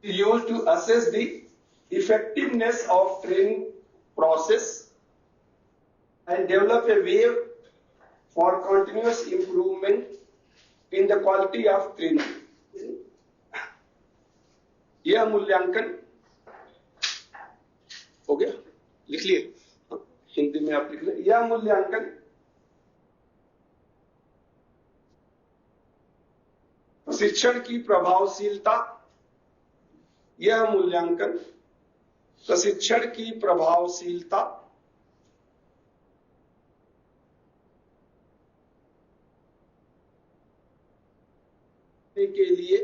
Used to assess the effectiveness of training process and develop a way for continuous improvement in the quality of training. यह मूल्यांकन हो गया, लिख लिए, हिंदी में आप लिख ले। यह मूल्यांकन प्रशिक्षण की प्रभावशीलता, यह मूल्यांकन प्रशिक्षण की प्रभावशीलता के लिए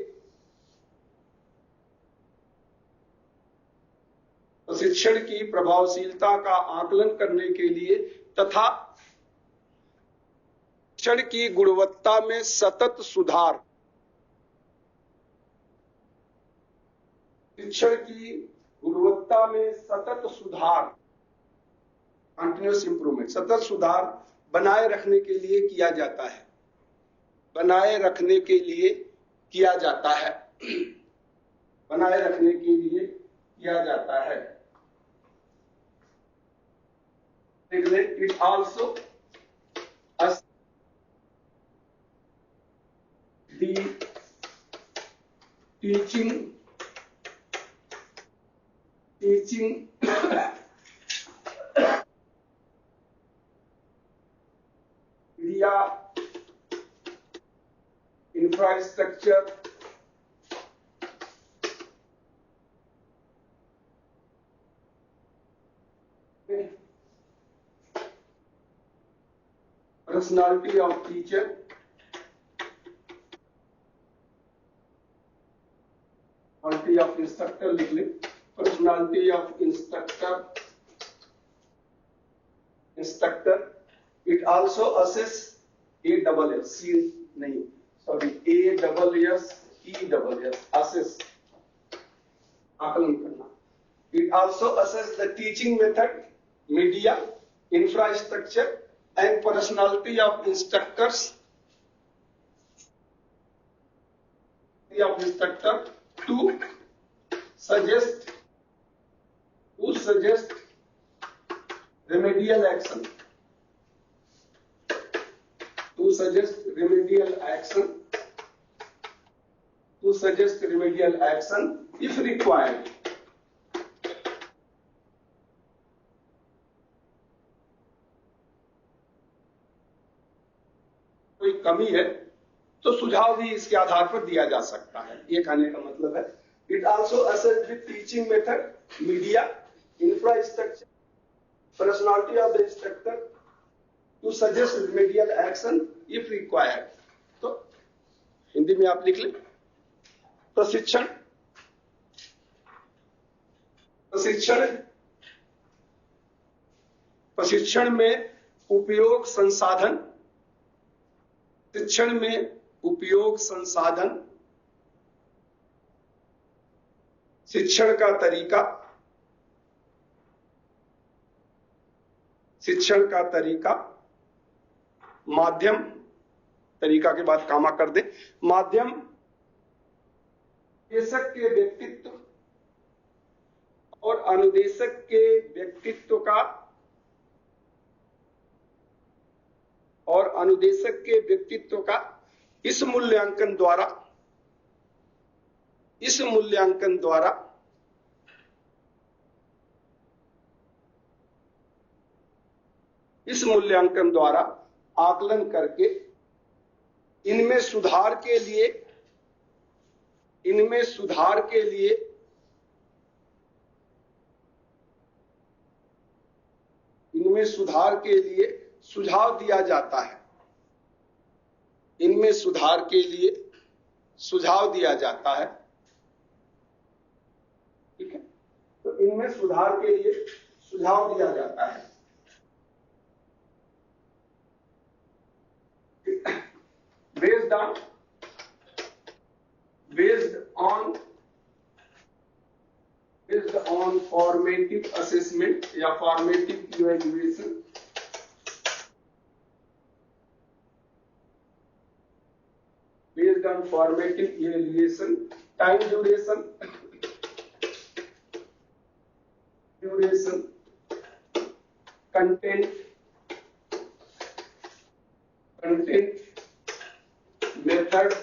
प्रशिक्षण की प्रभावशीलता का आकलन करने के लिए तथा शिक्षण की गुणवत्ता में सतत सुधार, शिक्षण की गुणवत्ता में सतत सुधार, कंटिन्यूअस इंप्रूवमेंट, सतत सुधार बनाए रखने के लिए किया जाता है, बनाए रखने के लिए किया जाता है, बनाए रखने के लिए किया जाता है। It also the teaching media infrastructure personality of teacher, personality of instructor लिख ले, personality of instructor, it also assess ASS, C नहीं, sorry, ASSESS, assess, आकलन करना। It also assess the teaching method, media, infrastructure and personality of instructors, to suggest remedial action, if required. कोई कमी है तो सुझाव भी इसके आधार पर दिया जा सकता है, ये कहने का मतलब है। It also assess the teaching method, media, infrastructure, personality of the instructor to suggest remedial action if required. तो हिंदी में आप लिख लें, प्रशिक्षण में उपयोग संसाधन, शिक्षण में उपयोग संसाधन, शिक्षण का तरीका, माध्यम, तरीका के बाद कामा कर दे, माध्यम, निदेशक के व्यक्तित्व और अनुदेशक के व्यक्तित्व का इस मूल्यांकन द्वारा आकलन करके इनमें सुधार के लिए इनमें सुधार के लिए इनमें सुधार के लिए सुझाव दिया जाता है। इनमें सुधार के लिए सुझाव दिया जाता है। ठीक है, तो इनमें सुधार के लिए सुझाव दिया जाता है। based on formative assessment या formative evaluation, based on formative evaluation, time duration, content, method,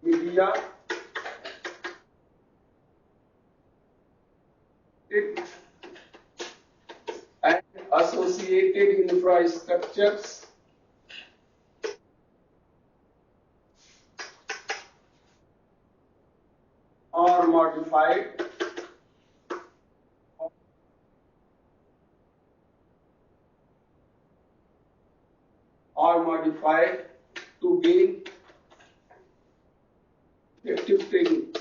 media, and associated infrastructures are modified to gain effective training.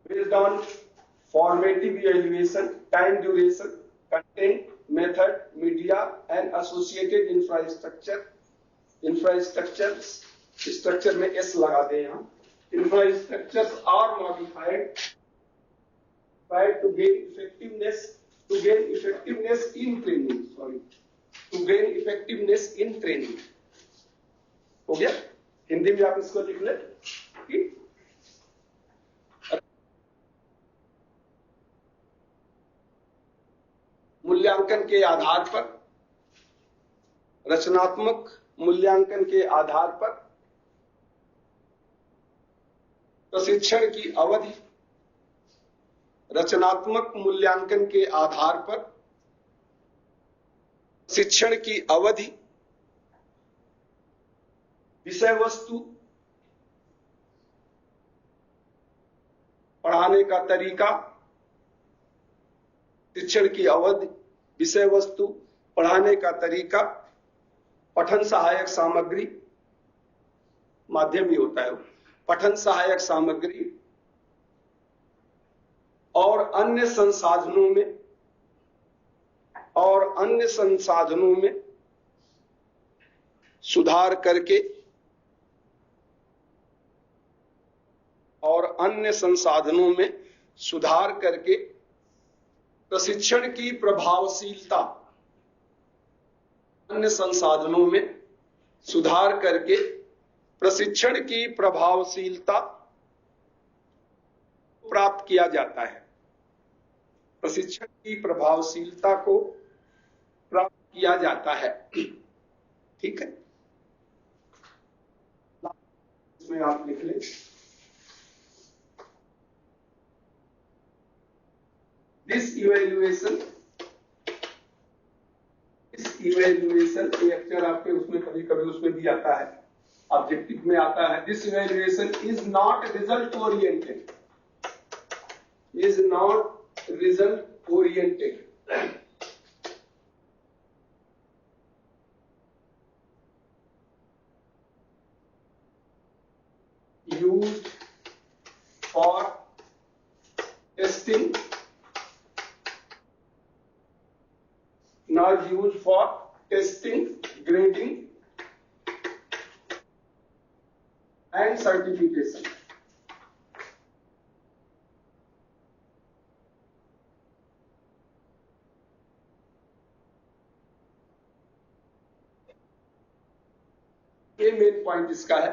Based on formative evaluation, time duration, content, method, media, and associated infrastructures, structure में S लगा दें यहाँ. Infrastructures are modified to gain effectiveness in training. To gain effectiveness in training. हो गया? हिंदी में आप इसको लिख लें. मूल्यांकन के आधार पर, रचनात्मक मूल्यांकन के आधार पर प्रशिक्षण की अवधि, रचनात्मक मूल्यांकन के आधार पर शिक्षण की अवधि, विषय वस्तु, पढ़ाने का तरीका, शिक्षण की अवधि, विषय वस्तु, पढ़ाने का तरीका, पठन सहायक सामग्री, माध्यम ही होता है, पठन सहायक सामग्री और अन्य संसाधनों में सुधार करके प्रशिक्षण की प्रभावशीलता, अन्य संसाधनों में सुधार करके प्रशिक्षण की प्रभावशीलता प्राप्त किया जाता है. प्रशिक्षण की प्रभावशीलता को प्राप्त किया जाता है. ठीक है, इसमें आप लिख लें. This evaluation ये अक्षर आपके उसमें कभी कभी उसमें भी आता है, ऑब्जेक्टिव में आता है. This evaluation is not result oriented. Used for testing, not used for testing, grading and certification. ये मेन पॉइंट इसका है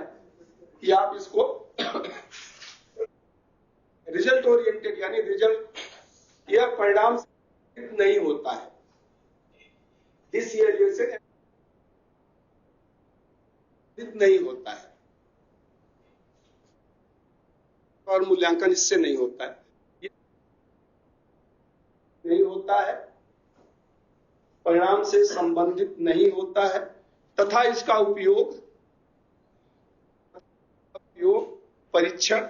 कि आप इसको रिजल्ट ओरिएंटेड यानी रिजल्ट, यह परिणाम से नहीं होता है. इस एजुकेशन नहीं होता है. और मूल्यांकन इससे नहीं होता है, नहीं होता है, परिणाम से संबंधित नहीं होता है, तथा इसका उपयोग परीक्षण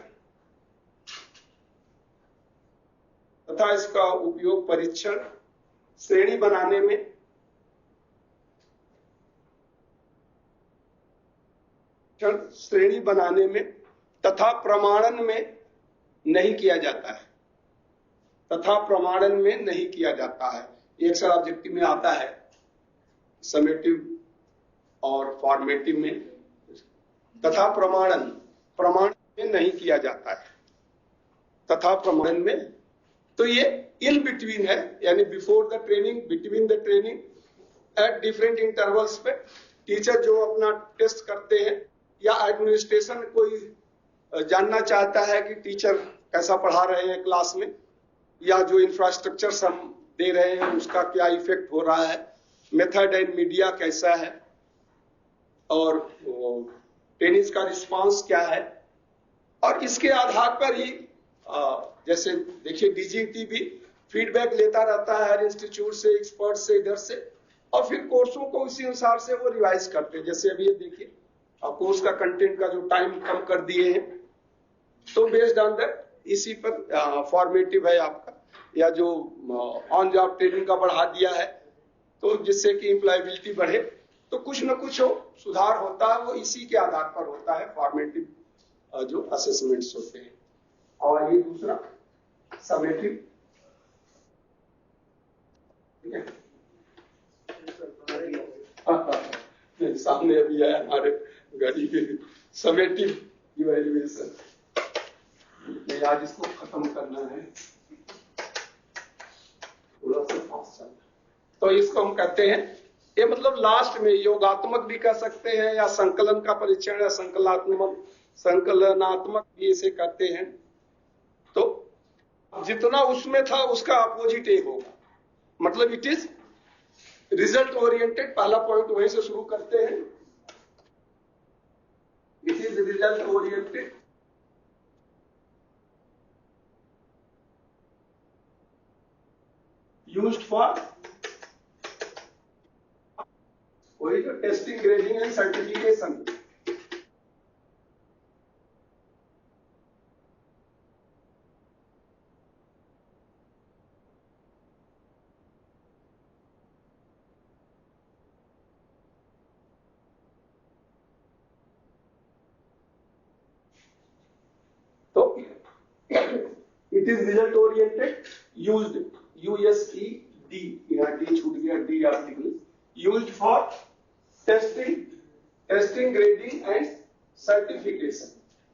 श्रेणी बनाने में तथा प्रमाणन में नहीं किया जाता है, एक अक्सर ऑब्जेक्टिव में आता है, समेटिव और फॉर्मेटिव में, तथा प्रमाणन में नहीं किया जाता है, तथा प्रमाणन में। तो ये इन बिटवीन है, यानी before the training, between the training, at different intervals पे टीचर जो अपना टेस्ट करते हैं, या एडमिनिस्ट्रेशन कोई जानना चाहता है कि टीचर कैसा पढ़ा रहे हैं क्लास में, या जो इंफ्रास्ट्रक्चर हम दे रहे हैं उसका क्या इफेक्ट हो रहा है, मेथड एंड मीडिया कैसा है, और ट्रेनिंग का रिस्पांस क्या है, और इसके आधार पर ही जैसे देखिए डीजीटी भी फीडबैक लेता रहता है हर इंस्टीट्यूट से, एक्सपर्ट से, इधर से, और फिर कोर्सों को उसी अनुसार से वो रिवाइज करते हैं। जैसे अभी ये देखिए कोर्स का कंटेंट का जो टाइम कम कर दिए हैं, तो बेस्ड ऑन दैट इसी पर फॉर्मेटिव है आपका, या जो ऑन जॉब ट्रेनिंग का बढ़ा दिया है, तो जिससे कि एम्प्लॉयबिलिटी बढ़े, तो कुछ न कुछ सुधार होता है, वो इसी के आधार पर होता है, फॉर्मेटिव जो असेसमेंट्स होते हैं। और ये दूसरा समेटिव, ठीक है, सामने अभी आया हमारे गाड़ी के, समेटिव इवैल्यूएशन, आज इसको खत्म करना है, थोड़ा सा फास्ट चलना। तो इसको हम कहते हैं, ये मतलब लास्ट में योगात्मक भी कह सकते हैं, या संकलन का परीक्षण, या संकलनात्मक भी इसे कहते हैं। तो जितना उसमें था उसका अपोजिट एक होगा, मतलब इट इज रिजल्ट ओरिएंटेड। पहला पॉइंट वहीं से शुरू करते हैं, it is result oriented, used for वही जो testing, grading and certification. It is result oriented, used, USED, यहाँ D छूट गया, D article, used for testing, grading and certification।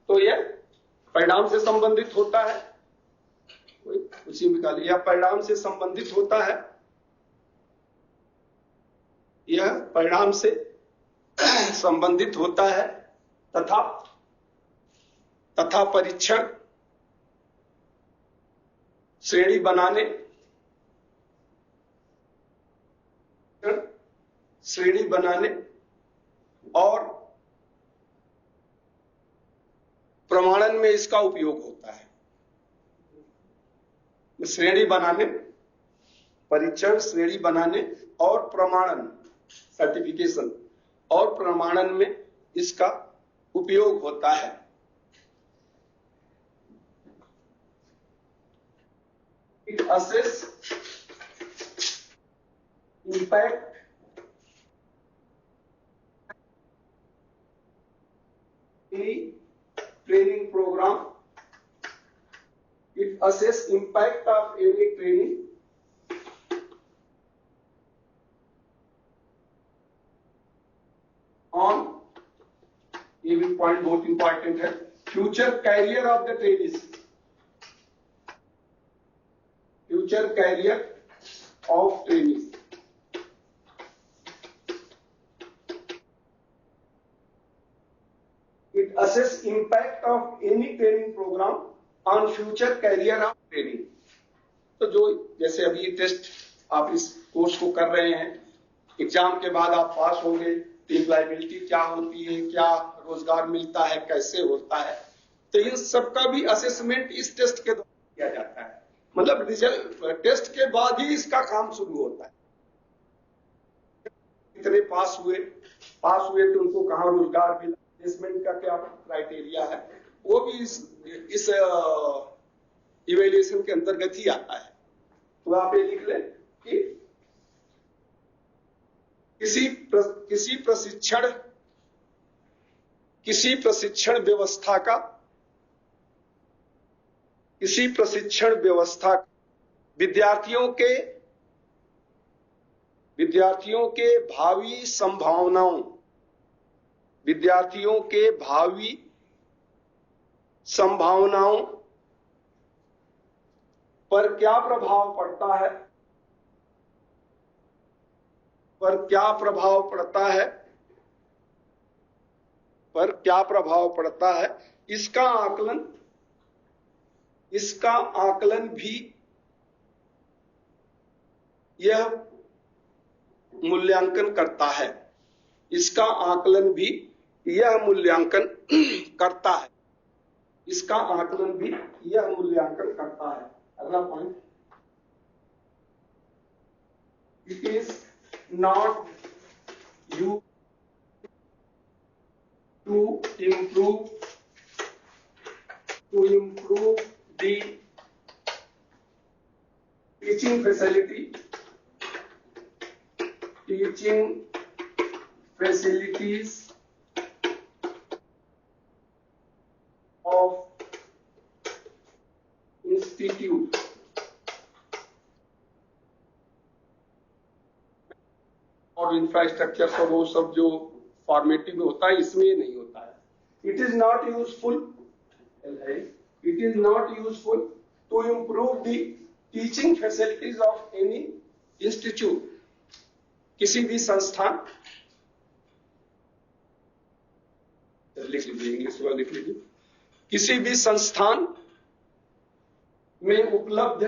तो यह परिणाम से संबंधित होता है, उसी में निकालिए, यह परिणाम से संबंधित होता है, यह परिणाम से संबंधित होता है, तथा परीक्षण श्रेणी बनाने और प्रमाणन में इसका उपयोग होता है। श्रेणी बनाने, परीक्षण, श्रेणी बनाने और प्रमाणन, सर्टिफिकेशन, और प्रमाणन में इसका उपयोग होता है। It assess impact any training program. It assess impact of any training on, ये भी पॉइंट बहुत इंपॉर्टेंट है, future carrier of the trainees, future career of trainees। It assess impact of any training program on future career of training। तो जो जैसे अभी test आप इस कोर्स को कर रहे हैं, एग्जाम के बाद आप पास होंगे, एम्प्लॉयबिलिटी क्या होती है, क्या रोजगार मिलता है, कैसे होता है, तो इन सबका भी असेसमेंट इस टेस्ट के द्वारा किया जाता है। मतलब रिजल्ट टेस्ट के बाद ही इसका काम शुरू होता है। कितने पास हुए तो उनको कहां रोजगार मिला, प्लेसमेंट का क्या क्राइटेरिया है, वो भी इस इवेल्युएशन के अंतर्गत ही आता है। तो आप ये लिख लें कि किसी प्रशिक्षण व्यवस्था विद्यार्थियों के भावी संभावनाओं पर क्या प्रभाव पड़ता है, इसका आकलन भी यह मूल्यांकन करता है। अगला point, it is not used to improve the teaching facilities of institute और इंफ्रास्ट्रक्चर और वो सब जो फॉर्मेटिव में होता है, इसमें नहीं होता है। It is not useful to improve the teaching facilities of any institute, किसी भी संस्थान, लिख लीजिए, इंग्लिश वाला लिख लीजिए, किसी भी संस्थान में उपलब्ध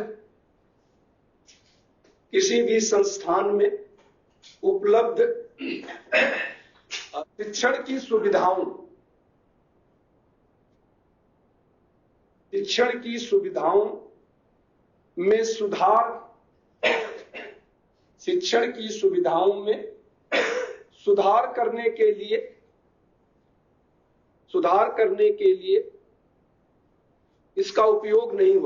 शिक्षण की सुविधाओं में सुधार करने के लिए इसका उपयोग नहीं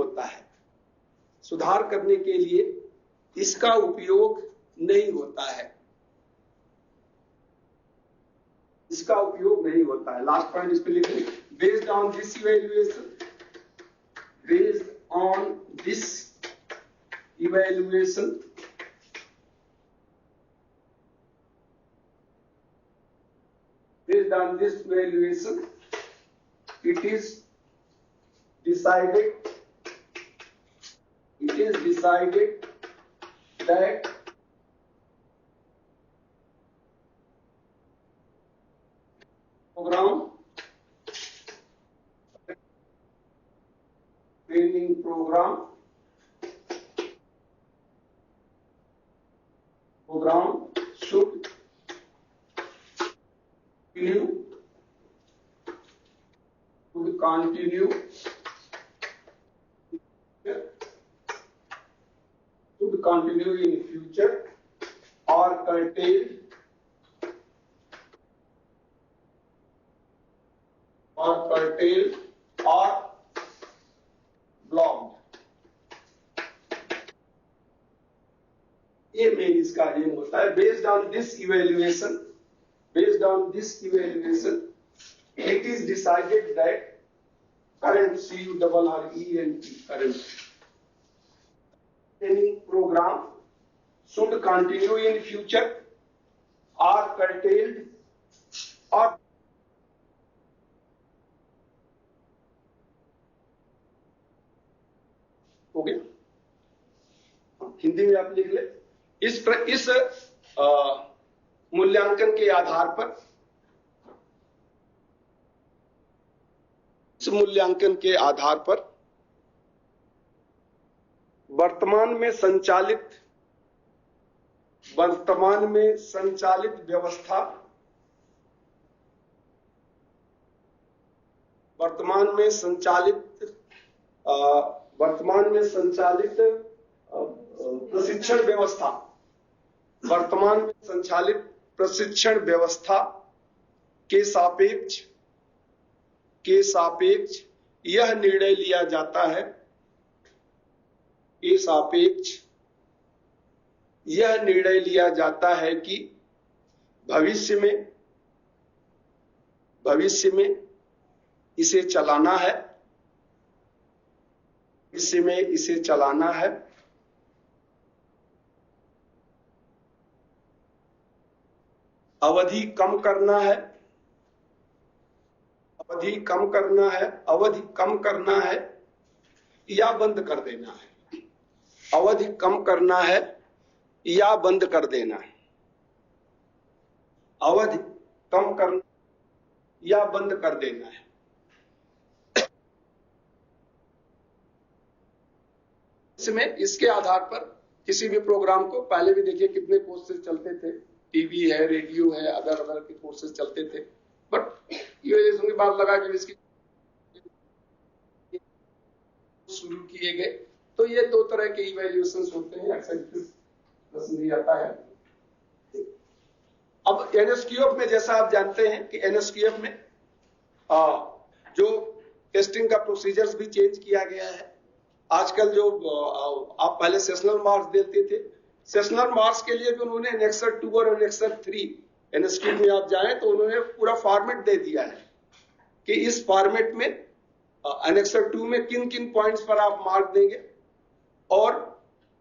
होता है। लास्ट पॉइंट इस पे लिखिए, based on this evaluation it is decided that training program should continue in future or curtailed or blocked। ये मेन इसका एम होता है। Based on this evaluation it is decided that current training program should continue in future or curtailed or हो गया। हिंदी में आप लिख ले, इस मूल्यांकन के आधार पर वर्तमान में संचालित वर्तमान में संचालित प्रशिक्षण व्यवस्था, वर्तमान में संचालित प्रशिक्षण व्यवस्था के सापेक्ष यह निर्णय लिया जाता है, के सापेक्ष यह निर्णय लिया जाता है कि भविष्य में इसे चलाना है, अवधि कम करना है, या बंद कर देना है, अवधि कम करना है या बंद कर देना है, अवधि कम करना या बंद कर देना है। इसमें इसके आधार पर किसी भी प्रोग्राम को, पहले भी देखिए कितने कोर्सेज चलते थे, टीवी है, रेडियो है, अदर के कोर्सेज चलते थे, बट ये बात लगा कि इसकी शुरू किए गए। तो ये दो तरह के इवैल्यूएशंस होते हैं, प्रश्न आता है। अब एनएसक्यूएफ में जैसा आप जानते हैं कि एनएसक्यूएफ में जो टेस्टिंग का प्रोसीजर्स भी चेंज किया गया है। आजकल जो आप पहले सेशनल मार्क्स देते थे, सेशनल मार्क्स के लिए भी उन्होंने एनेक्सर 2 और एनेक्सर 3 एनएसक्यूएफ में आप जाएं तो उन्होंने पूरा फॉर्मेट दे दिया है कि इस फॉर्मेट में एनेक्सर 2 में किन किन पॉइंट्स पर आप मार्क देंगे, और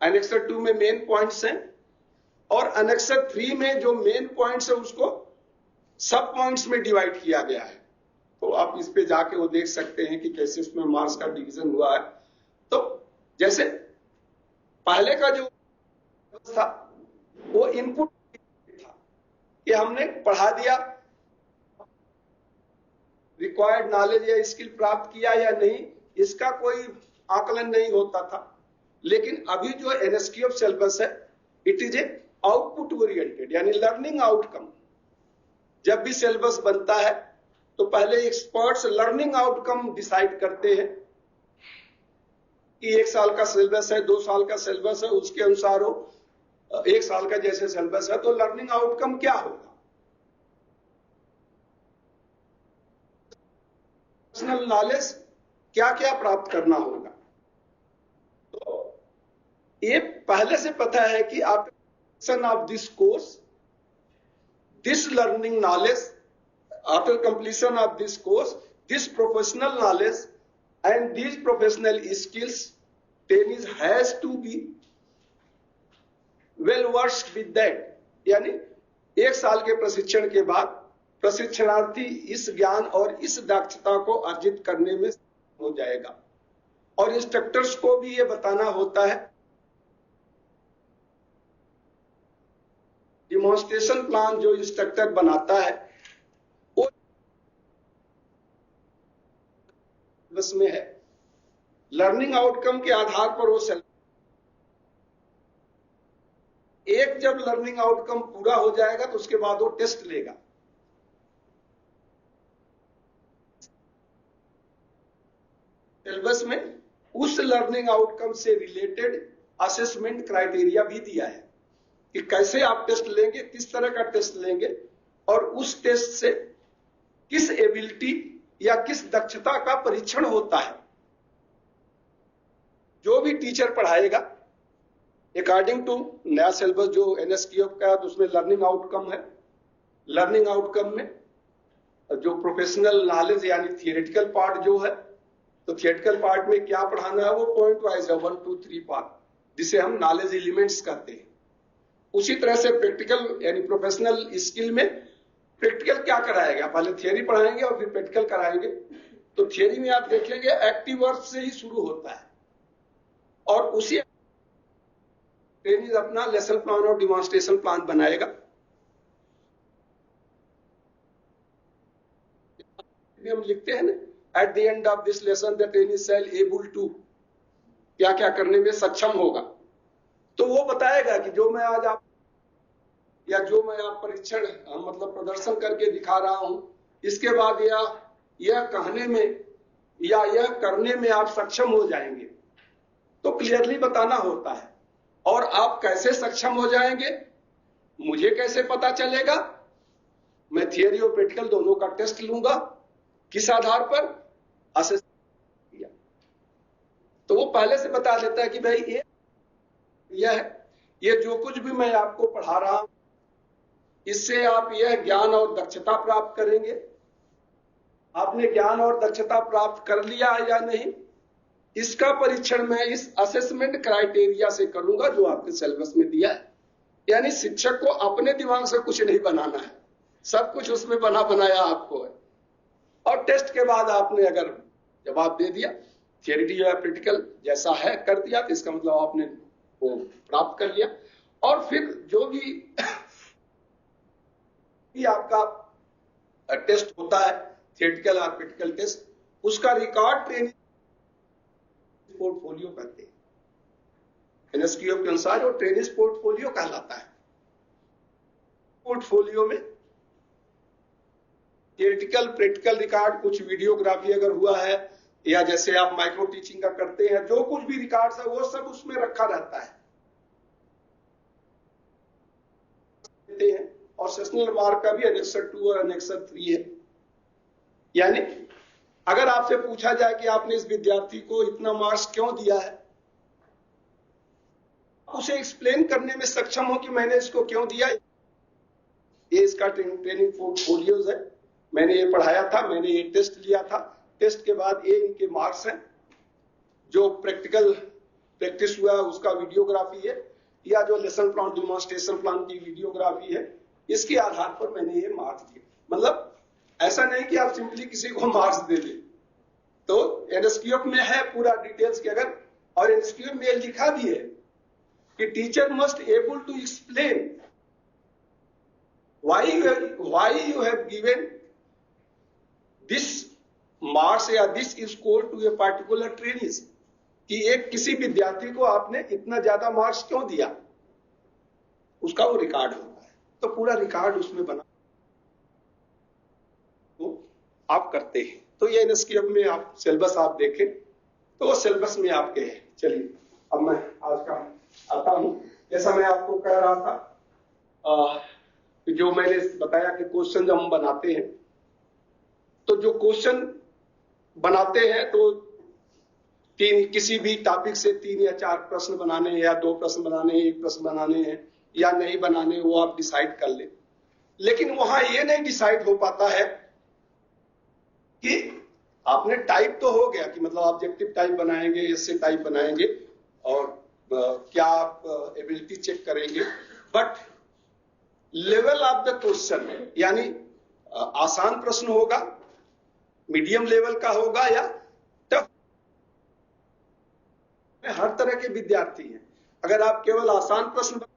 एनेक्सर 2 में मेन पॉइंट्स हैं, और एनेक्सर 3 में जो मेन पॉइंट्स है उसको सब पॉइंट्स में डिवाइड किया गया है। तो आप इस पे जाके वो देख सकते हैं कि कैसे उसमें मार्क्स का डिवीजन हुआ है। तो जैसे पहले का जो था वो इनपुट था कि हमने पढ़ा दिया, रिक्वायर्ड नॉलेज या स्किल प्राप्त किया या नहीं, इसका कोई आकलन नहीं होता था। लेकिन अभी जो एनएसक्यूएफ सिलेबस है, it is a output oriented, यानी लर्निंग आउटकम। जब भी सिलेबस बनता है तो पहले एक्सपर्ट्स लर्निंग आउटकम डिसाइड करते हैं कि 1 साल का सिलेबस है, 2 साल का सिलेबस है, उसके अनुसार हो 1 साल का जैसे सिलेबस है तो लर्निंग आउटकम क्या होगा, पर्सनल नॉलेज क्या क्या प्राप्त करना होगा। तो ये पहले से पता है कि after of this course, this learning knowledge, after completion of this course, this professional knowledge and these professional skills, trainees has to be well versed with that। यानी 1 साल के प्रशिक्षण के बाद प्रशिक्षणार्थी इस ज्ञान और इस दक्षता को अर्जित करने में हो जाएगा। और इंस्ट्रक्टर्स को भी ये बताना होता है, डिमॉन्स्ट्रेशन प्लान जो इंस्ट्रक्टर बनाता है बस में है, लर्निंग आउटकम के आधार पर वो एक जब लर्निंग आउटकम पूरा हो जाएगा तो उसके बाद वो टेस्ट लेगा। सिलेबस में उस लर्निंग आउटकम से रिलेटेड असेसमेंट क्राइटेरिया भी दिया है कि कैसे आप टेस्ट लेंगे, किस तरह का टेस्ट लेंगे, और उस टेस्ट से किस एबिलिटी या किस दक्षता का परीक्षण होता है। जो भी टीचर पढ़ाएगा अकॉर्डिंग टू नया सिलेबस जो एनएसक्यूएफ का है तो उसमें लर्निंग आउटकम है। लर्निंग आउटकम में जो प्रोफेशनल नॉलेज यानी थियोरेटिकल पार्ट जो है, तो थियोरेटिकल पार्ट में क्या पढ़ाना है वो पॉइंट वाइज है, 1 2 3 पार्ट, जिसे हम नॉलेज एलिमेंट्स कहते हैं। उसी तरह से प्रैक्टिकल यानी प्रोफेशनल स्किल में प्रैक्टिकल क्या कराएगा, पहले थियरी पढ़ाएंगे और फिर प्रैक्टिकल कराएंगे। तो थियरी में आप देखेंगे एक्टिव वर्क से ही शुरू होता है, और उसी ट्रेनिंग अपना लेसन प्लान और डिमॉन्स्ट्रेशन प्लान बनाएगा। हम लिखते हैं ना, at the end of this lesson the training shall able to, क्या क्या करने में सक्षम होगा। तो वो बताएगा कि जो मैं आज आप या जो मैं आप परीक्षण मतलब प्रदर्शन करके दिखा रहा हूं, इसके बाद यह कहने में या यह करने में आप सक्षम हो जाएंगे, तो क्लियरली बताना होता है। और आप कैसे सक्षम हो जाएंगे, मुझे कैसे पता चलेगा? मैं थियरी और प्रैक्टिकल दोनों का टेस्ट लूंगा। किस आधार पर? असेसमेंट किया तो वो पहले से बता देता है कि भाई ये जो कुछ भी मैं आपको पढ़ा रहा हूं, इससे आप यह ज्ञान और दक्षता प्राप्त करेंगे। आपने ज्ञान और दक्षता प्राप्त कर लिया है या नहीं, इसका परीक्षण मैं इस असेसमेंट क्राइटेरिया से करूंगा जो आपके सिलेबस में दिया है। यानी शिक्षक को अपने दिमाग से कुछ नहीं बनाना है, सब कुछ उसमें बना बनाया आपको है। और टेस्ट के बाद आपने अगर जवाब दे दिया, थियरी या प्रैक्टिकल जैसा है कर दिया, तो इसका मतलब आपने वो प्राप्त कर लिया। और फिर जो भी आपका टेस्ट होता है, थियरिटिकल और प्रैक्टिकल टेस्ट, उसका रिकॉर्ड ट्रेनिंग पोर्टफोलियो कहते हैं। एनएसक्यूएफ के अनुसार वो ट्रेनिंग पोर्टफोलियो कहलाता है। पोर्टफोलियो में थियरिटिकल प्रैक्टिकल रिकॉर्ड, कुछ वीडियोग्राफी अगर हुआ है, या जैसे आप माइक्रो टीचिंग का करते हैं, जो कुछ भी रिकॉर्ड्स है वो सब उसमें रखा रहता है। और सेशनल मार्क का भी एनेक्सर 2 और एनेक्सर 3 है। यानी अगर आपसे पूछा जाए कि आपने इस विद्यार्थी को इतना मार्क्स क्यों दिया है, उसे एक्सप्लेन करने में सक्षम हो कि मैंने इसको क्यों दिया। ये इसका ट्रेनिंग पोर्टफोलियोज है, मैंने ये पढ़ाया था, मैंने ये टेस्ट लिया था, टेस्ट के बाद ये इनके मार्क्स हैं, जो प्रैक्टिकल प्रैक्टिस हुआ उसका वीडियोग्राफी है, या जो लेसन प्लान डिमॉन्स्ट्रेशन प्लान की वीडियोग्राफी है, इसके आधार पर मैंने ये मार्क्स दिए। मतलब ऐसा नहीं कि आप सिंपली किसी को मार्क्स दे दें। तो एनएसक्यूएफ में है पूरा डिटेल्स के, अगर और एनएसक्यूएफ में लिखा भी है कि teacher must able to explain why you have given this marks या this score to a particular trainees, कि एक किसी विद्यार्थी को आपने इतना ज्यादा मार्क्स क्यों दिया, उसका वो रिकॉर्ड होता है। तो पूरा रिकॉर्ड उसमें बना तो आप करते हैं। तो ये एनएसक्यूएफ में आप सिलेबस आप देखें तो वो सिलेबस में आपके है। चलिए अब मैं आज का आता हूं। जैसा मैं आपको कह रहा था, जो मैंने बताया कि क्वेश्चन जब हम बनाते हैं, तो जो क्वेश्चन बनाते हैं तो किसी भी टॉपिक से 3 या 4 प्रश्न बनाने हैं, या 2 प्रश्न बनाने हैं, 1 प्रश्न बनाने हैं, या नहीं बनाने, वो आप डिसाइड कर ले। लेकिन वहां ये नहीं डिसाइड हो पाता है कि आपने टाइप तो हो गया कि मतलब ऑब्जेक्टिव टाइप बनाएंगे, एसे टाइप बनाएंगे, और क्या आप एबिलिटी चेक करेंगे, but level of the question, यानी आसान प्रश्न होगा, मीडियम लेवल का होगा, या टफ। हर तरह के विद्यार्थी हैं। अगर आप केवल आसान प्रश्न तो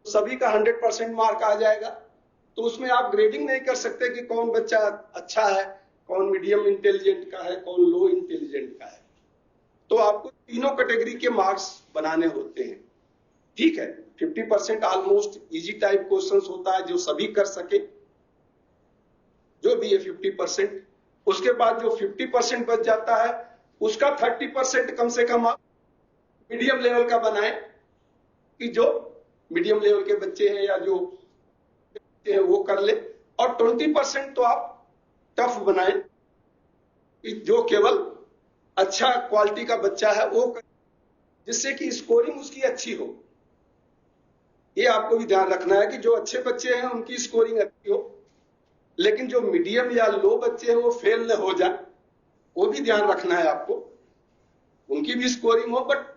सभी का 100% मार्क आ जाएगा, तो उसमें आप ग्रेडिंग नहीं कर सकते कि कौन बच्चा अच्छा है, कौन मीडियम इंटेलिजेंट का है, कौन लो इंटेलिजेंट का है। तो आपको तीनों कैटेगरी के मार्क्स बनाने होते हैं। ठीक है, 50% ऑलमोस्ट इजी टाइप क्वेश्चंस होता है जो सभी कर सके, जो भी है 50%। उसके बाद जो 50% बच जाता है उसका 30% कम से कम आप मीडियम लेवल का बनाएं, कि जो मीडियम लेवल के बच्चे हैं या जो बच्चे हैं वो कर ले, और 20% तो आप टफ बनाएं, कि जो केवल अच्छा क्वालिटी का बच्चा है वो कर, जिससे कि स्कोरिंग उसकी अच्छी हो। ये आपको भी ध्यान रखना है कि जो अच्छे बच्चे हैं उनकी स्कोरिंग अच्छी हो, लेकिन जो मीडियम या लो बच्चे हैं वो फेल न हो जाए, वो भी ध्यान रखना है आपको। उनकी भी स्कोरिंग हो बट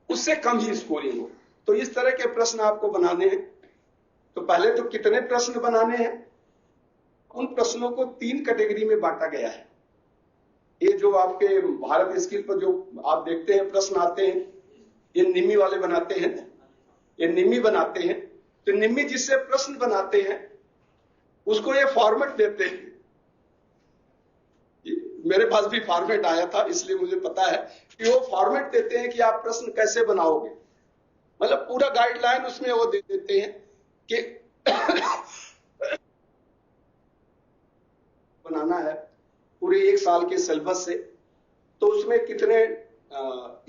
उससे कम ही स्कोरिंग हो। तो इस तरह के प्रश्न आपको बनाने हैं। तो पहले तो कितने प्रश्न बनाने हैं, उन प्रश्नों को 3 कैटेगरी में बांटा गया है। ये जो आपके भारत स्किल पर जो आप देखते हैं प्रश्न आते हैं, ये निम्मी वाले बनाते हैं, ये निम्मी बनाते हैं। तो निम्मी जिससे प्रश्न बनाते हैं उसको ये फॉर्मेट देते हैं। मेरे पास भी फॉर्मेट आया था, इसलिए मुझे पता है कि वो फॉर्मेट देते हैं कि आप प्रश्न कैसे बनाओगे। मतलब पूरा गाइडलाइन उसमें वो दे देते हैं कि बनाना है पूरे 1 साल के सिलेबस से, तो उसमें कितने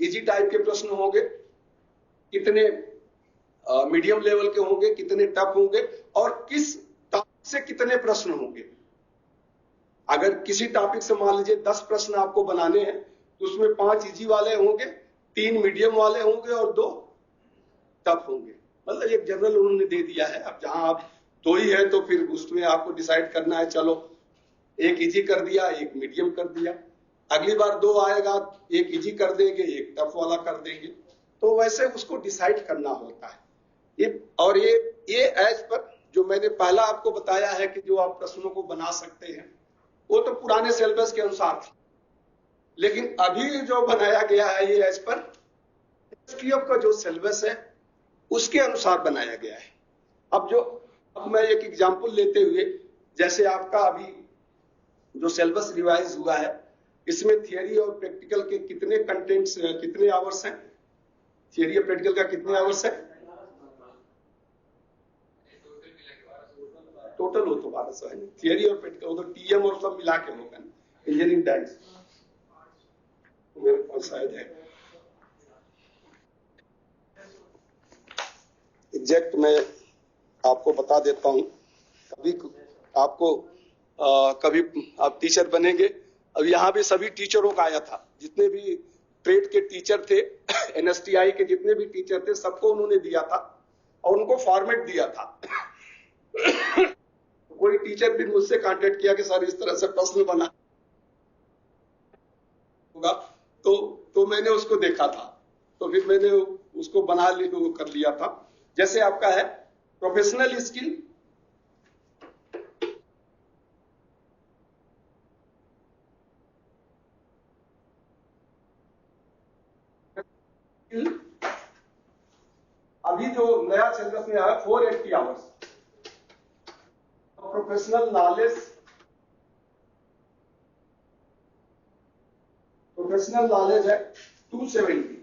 इजी टाइप के प्रश्न होंगे, कितने मीडियम लेवल के होंगे, कितने टफ होंगे, और किस टॉपिक से कितने प्रश्न होंगे। अगर किसी टॉपिक से मान लीजिए 10 प्रश्न आपको बनाने हैं तो उसमें 5 इजी वाले होंगे, 3 मीडियम वाले होंगे और 2 टफ होंगे। मतलब एक जनरल उन्होंने दे दिया है। अब जहां आप 2 ही है तो फिर उसमें आपको डिसाइड करना है, चलो एक इजी कर दिया, एक मीडियम कर दिया, अगली बार 2 आएगा, एक इजी कर देंगे, एक टफ वाला कर देंगे। तो वैसे उसको डिसाइड करना होता है। ये एज पर जो मैंने पहला आपको बताया है कि जो आप प्रश्नों को बना सकते हैं, वो तो पुराने सिलेबस के अनुसार था, लेकिन अभी जो बनाया गया है ये एज पर एसटीएफ का जो सिलेबस है उसके अनुसार बनाया गया है। अब मैं एक एग्जांपल लेते हुए, जैसे आपका अभी जो सिलेबस रिवाइज हुआ है, इसमें थियरी और प्रैक्टिकल के कितने कंटेंट्स, कितने आवर्स हैं? थियरी और प्रैक्टिकल का कितने आवर्स है? टोटल हो तो 1200 है। थियरी और प्रैक्टिकल तो टीएम और सब मिला के होगा ना, इंजीनियरिंग टाइम्स मेरे पास शायद है एग्जैक्ट, मैं आपको बता देता हूं। कभी आप टीचर बनेंगे। अब यहाँ भी सभी टीचरों का आया था, जितने भी ट्रेड के टीचर थे, एनएसटीआई के जितने भी टीचर थे, सबको उन्होंने दिया था और उनको फॉर्मेट दिया था। कोई टीचर भी मुझसे कांटेक्ट किया कि सर इस तरह से प्रश्न बना होगा, तो मैंने उसको देखा था, तो फिर मैंने उसको कर लिया था। जैसे आपका है प्रोफेशनल स्किल, अभी जो नया सिलेबस में आया 480 आवर्स। प्रोफेशनल नॉलेज है 270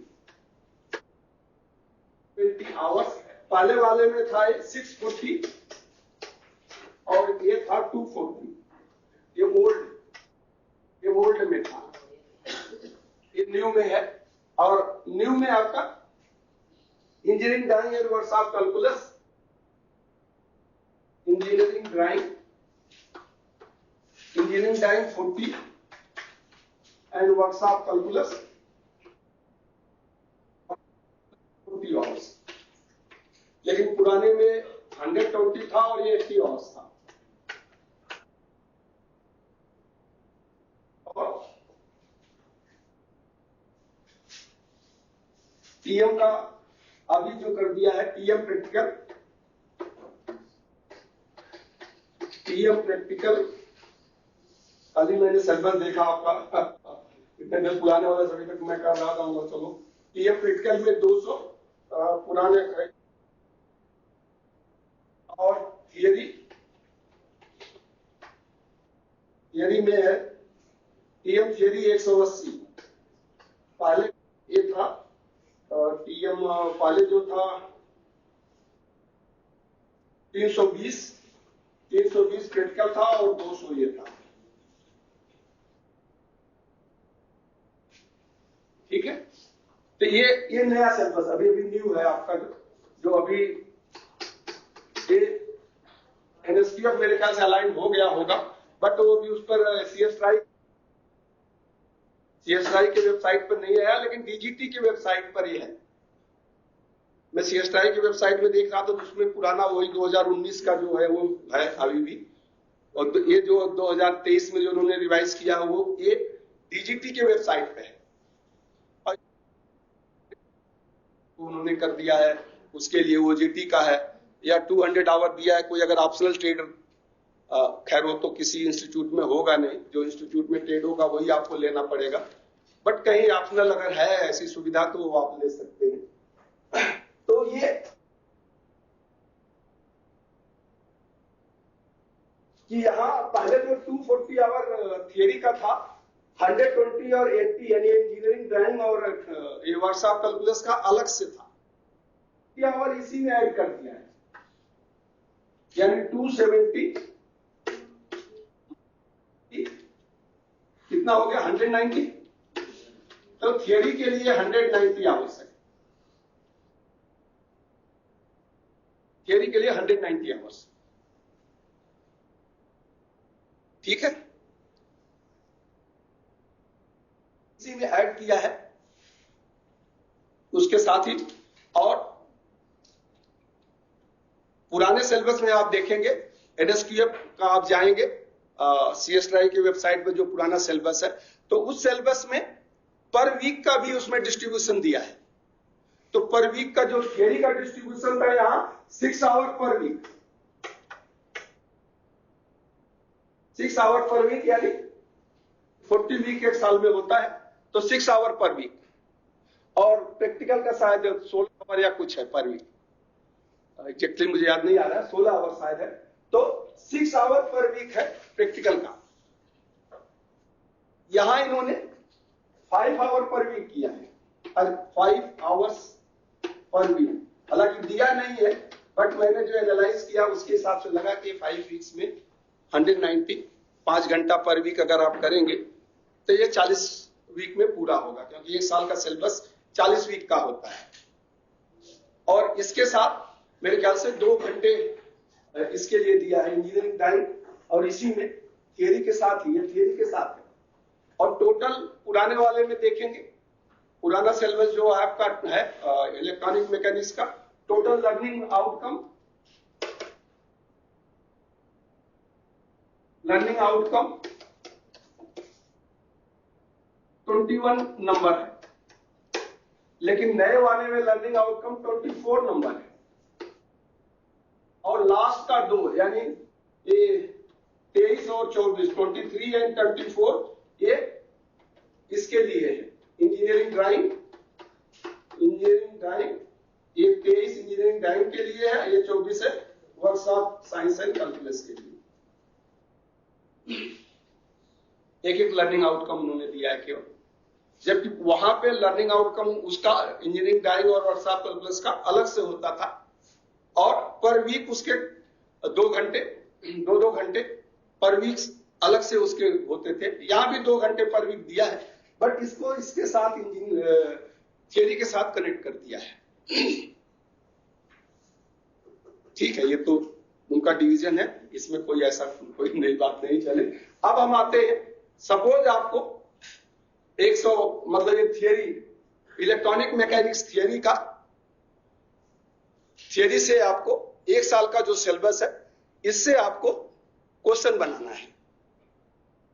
आवर्स। पहले वाले में था 640 और ये था 240। ये ओल्ड में था, ये न्यू में है। और न्यू में आपका engineering drawing and workshop calculus, engineering drawing 40 and workshop calculus 40 hours. लेकिन पुराने में 120 था और ये 80 आवर्स था। और टीएम का अभी जो कर दिया है, टीएम प्रैक्टिकल अभी मैंने सिलेबस देखा आपका, इतने दिन पुराने वाले सभी तक मैं कर रहा था। चलो टीएम प्रैक्टिकल में 200 पुराने, और थियरी में है टीएम थियरी 180। पहले ये था टीएम, पहले जो था 320 क्रिटिकल था और 200 ये था। ठीक है, तो ये नया सिलेबस अभी न्यू है आपका, जो अभी एनएसटीएफ मेरे ख्याल से अलाइन हो गया होगा, बट वो भी उस पर सीएसआई की वेबसाइट पर नहीं आया, लेकिन डीजीटी की वेबसाइट पर ही है। मैं सीएसआई की वेबसाइट में देख रहा था, तो उसमें पुराना वही 2019 का जो है वो है अभी भी, और ये जो 2023 में जो उन्होंने रिवाइज किया वो ये डीजीटी के वेबसाइट पे है, और उन्होंने कर दिया है। उसके लिए ओजीटी का है, या 200 आवर दिया है। कोई अगर ऑप्शनल ट्रेड, खैर वो तो किसी इंस्टीट्यूट में होगा नहीं, जो इंस्टीट्यूट में ट्रेड होगा वही आपको लेना पड़ेगा, बट कहीं ऑप्शनल अगर है ऐसी सुविधा तो वो आप ले सकते हैं। तो ये कि यहाँ पहले जो 240 आवर थियरी का था, 120 और 80 यानी इंजीनियरिंग ड्राइंग और ये वर्कशॉप कैलकुलस का अलग से था, आवर इसी में ऐड कर दिया है, यानी 270 कितना हो गया 190 तो थियरी के लिए 190 आवर्स है, थियरी के लिए 190 आवर्स, ठीक है। इसी में ऐड किया है उसके साथ ही। और पुराने सिलेबस में आप देखेंगे एडएसक्यूएफ का, आप जाएंगे CSTRI की वेबसाइट पर जो पुराना सिलेबस है, तो उस सिलेबस में पर वीक का भी उसमें डिस्ट्रीब्यूशन दिया है। तो पर वीक का जो थियरी का डिस्ट्रीब्यूशन था यहां 6 आवर पर वीक, 6 आवर पर वीक, यानी 40 वीक एक साल में होता है, तो 6 आवर पर वीक। और प्रैक्टिकल का शायद 16 आवर या कुछ है पर वीक, एग्जैक्टली मुझे याद नहीं आ रहा है, 16 आवर शायद है। तो 6 आवर पर वीक है प्रैक्टिकल का। यहां इन्होंने 5 आवर पर वीक किया है, 5 आवर्स पर वीक, हालांकि दिया नहीं है, बट मैंने जो एनालाइज किया उसके हिसाब से लगा कि 5 वीक्स में 190, 5 घंटा पर वीक अगर आप करेंगे तो ये 40 वीक में पूरा होगा, क्योंकि एक साल का सिलेबस 40 वीक का होता है। और इसके साथ मेरे ख्याल से 2 घंटे इसके लिए दिया है इंजीनियरिंग ड्राइंग, और इसी में थियरी के साथ ही, ये थियरी के साथ है। और टोटल पुराने वाले में देखेंगे, पुराना सिलेबस जो आपका है इलेक्ट्रॉनिक मैकेनिक्स का, टोटल लर्निंग आउटकम 21 नंबर है, लेकिन नए वाले में लर्निंग आउटकम 24 नंबर है। और लास्ट का 2, यानी ये 23 और 24, 23 एंड 24, ये इसके लिए है इंजीनियरिंग ड्राइंग, ये 23 इंजीनियरिंग ड्राइंग के लिए है, ये 24 है वर्कशॉप साइंस एंड कैलकुलस के लिए। एक एक लर्निंग आउटकम उन्होंने दिया है केवल, जबकि वहां पे लर्निंग आउटकम उसका इंजीनियरिंग ड्राइंग और वर्कशॉप कैलकुलस का अलग से होता था, और पर वीक उसके 2 घंटे, 2 घंटे पर वीक अलग से उसके होते थे। यहां भी 2 घंटे पर वीक दिया है, बट इसको इसके साथ थियरी के साथ कनेक्ट कर दिया है। ठीक है, ये तो उनका डिवीजन है, इसमें कोई ऐसा कोई नई बात नहीं चले। अब हम आते हैं, सपोज आपको 100 मतलब ये थियरी, इलेक्ट्रॉनिक मैकेनिक्स थियरी का, थियरी से आपको 1 साल का जो सिलेबस है, इससे आपको क्वेश्चन बनाना है।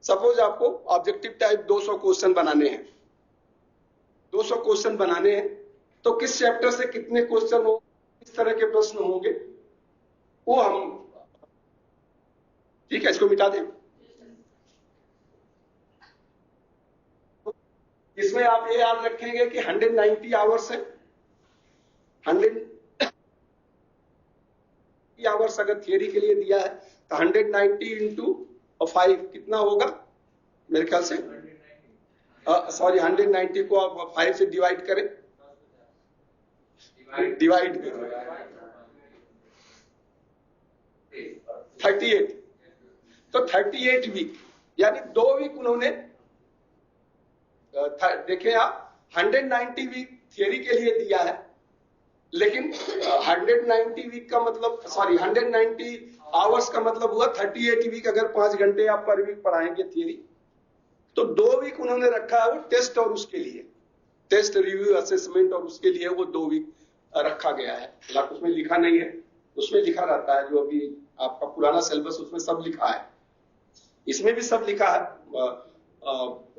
सपोज आपको ऑब्जेक्टिव टाइप 200 क्वेश्चन बनाने हैं, 200 क्वेश्चन बनाने हैं, तो किस चैप्टर से कितने क्वेश्चन हो, किस तरह के प्रश्न होंगे, वो हम, ठीक है, इसको मिटा दें। इसमें आप ये याद रखेंगे कि 190 आवर्स है, 100 आवर्स अगर थियरी के लिए दिया है तो 190 इंटू 5 कितना होगा, मेरे ख्याल से सॉरी 190 को आप 5 से डिवाइड करें, डिवाइड करें 38, तो 38 वीक, यानी 2 वीक उन्होंने देखें आप 190 वीक थियरी के लिए दिया है, लेकिन 190 वीक का मतलब, सॉरी 190 आवर्स का मतलब हुआ 38 वीक। अगर 5 घंटे आप पर वीक पढ़ाएंगे थियरी, तो 2 वीक उन्होंने रखा है वो टेस्ट और उसके लिए, टेस्ट रिव्यू असेसमेंट, और उसके लिए वो 2 वीक रखा गया है। हालांकि उसमें लिखा नहीं है, उसमें लिखा रहता है जो अभी आपका पुराना सिलेबस, उसमें सब लिखा है, इसमें भी सब लिखा है,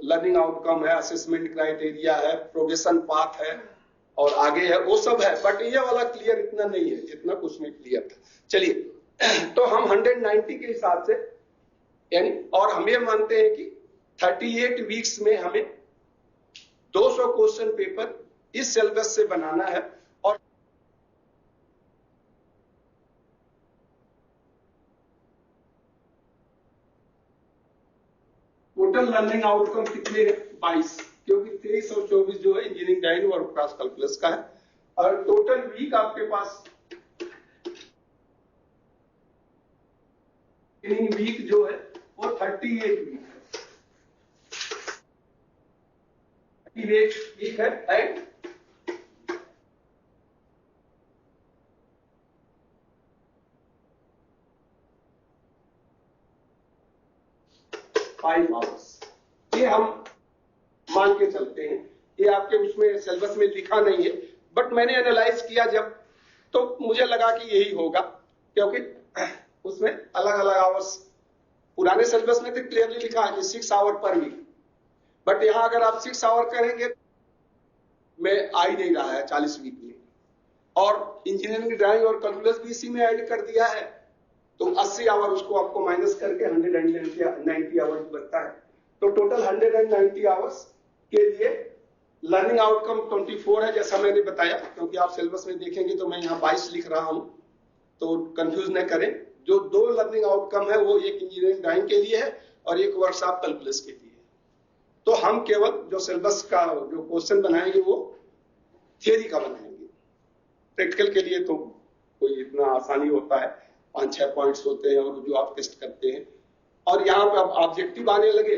लर्निंग आउटकम है, असेसमेंट क्राइटेरिया है, प्रोग्रेशन पाथ है, और आगे है, वो सब है। बट ये वाला क्लियर इतना नहीं है जितना कुछ में क्लियर था। चलिए, तो हम 190 के हिसाब से, यानी, और हम ये मानते हैं कि 38 वीक्स में हमें 200 क्वेश्चन पेपर इस सिलेबस से बनाना है। और टोटल लर्निंग आउटकम कितने हैं, 22, क्योंकि 23 और 24 जो है इंजीनियरिंग ड्राइंग और क्रॉस कैलकुलस का है। और टोटल वीक आपके पास, वीक जो है वो 38 वीक है, विवेक ठीक है एंड फाइव आवर्स, ये हम मान के चलते हैं। ये आपके उसमें सिलेबस में लिखा नहीं है, बट मैंने एनालाइज किया जब, तो मुझे लगा कि यही होगा, क्योंकि उसमें अलग अलग आवर्स पुराने सिलेबस में तो क्लियरली लिखा है कि 6 आवर पर वीक, बट यहां अगर आप 6 आवर करेंगे में आ ही नहीं रहा है 40 वीक में, और इंजीनियरिंग ड्राइंग और कैलकुलस भी इसी में ऐड कर दिया है, तो 80 आवर उसको आपको माइनस करके 190 आवर्स बनता है। तो टोटल 190 आवर्स के लिए लर्निंग आउटकम 24 है, जैसा मैंने बताया, क्योंकि आप सिलेबस में देखेंगे तो मैं यहाँ 22 लिख रहा हूं, तो कंफ्यूज न करें। जो 2 लर्निंग आउटकम है वो एक इंजीनियरिंग ड्राइंग के लिए है और एक वर्कशॉप कैलकुलस के लिए है। तो हम केवल जो सिलेबस का जो क्वेश्चन बनाएंगे वो थियरी का बनाएंगे, प्रैक्टिकल के लिए तो कोई इतना आसानी होता है, 5-6 पॉइंट्स होते हैं और जो आप टेस्ट करते हैं, और यहाँ पे अब ऑब्जेक्टिव आने लगे।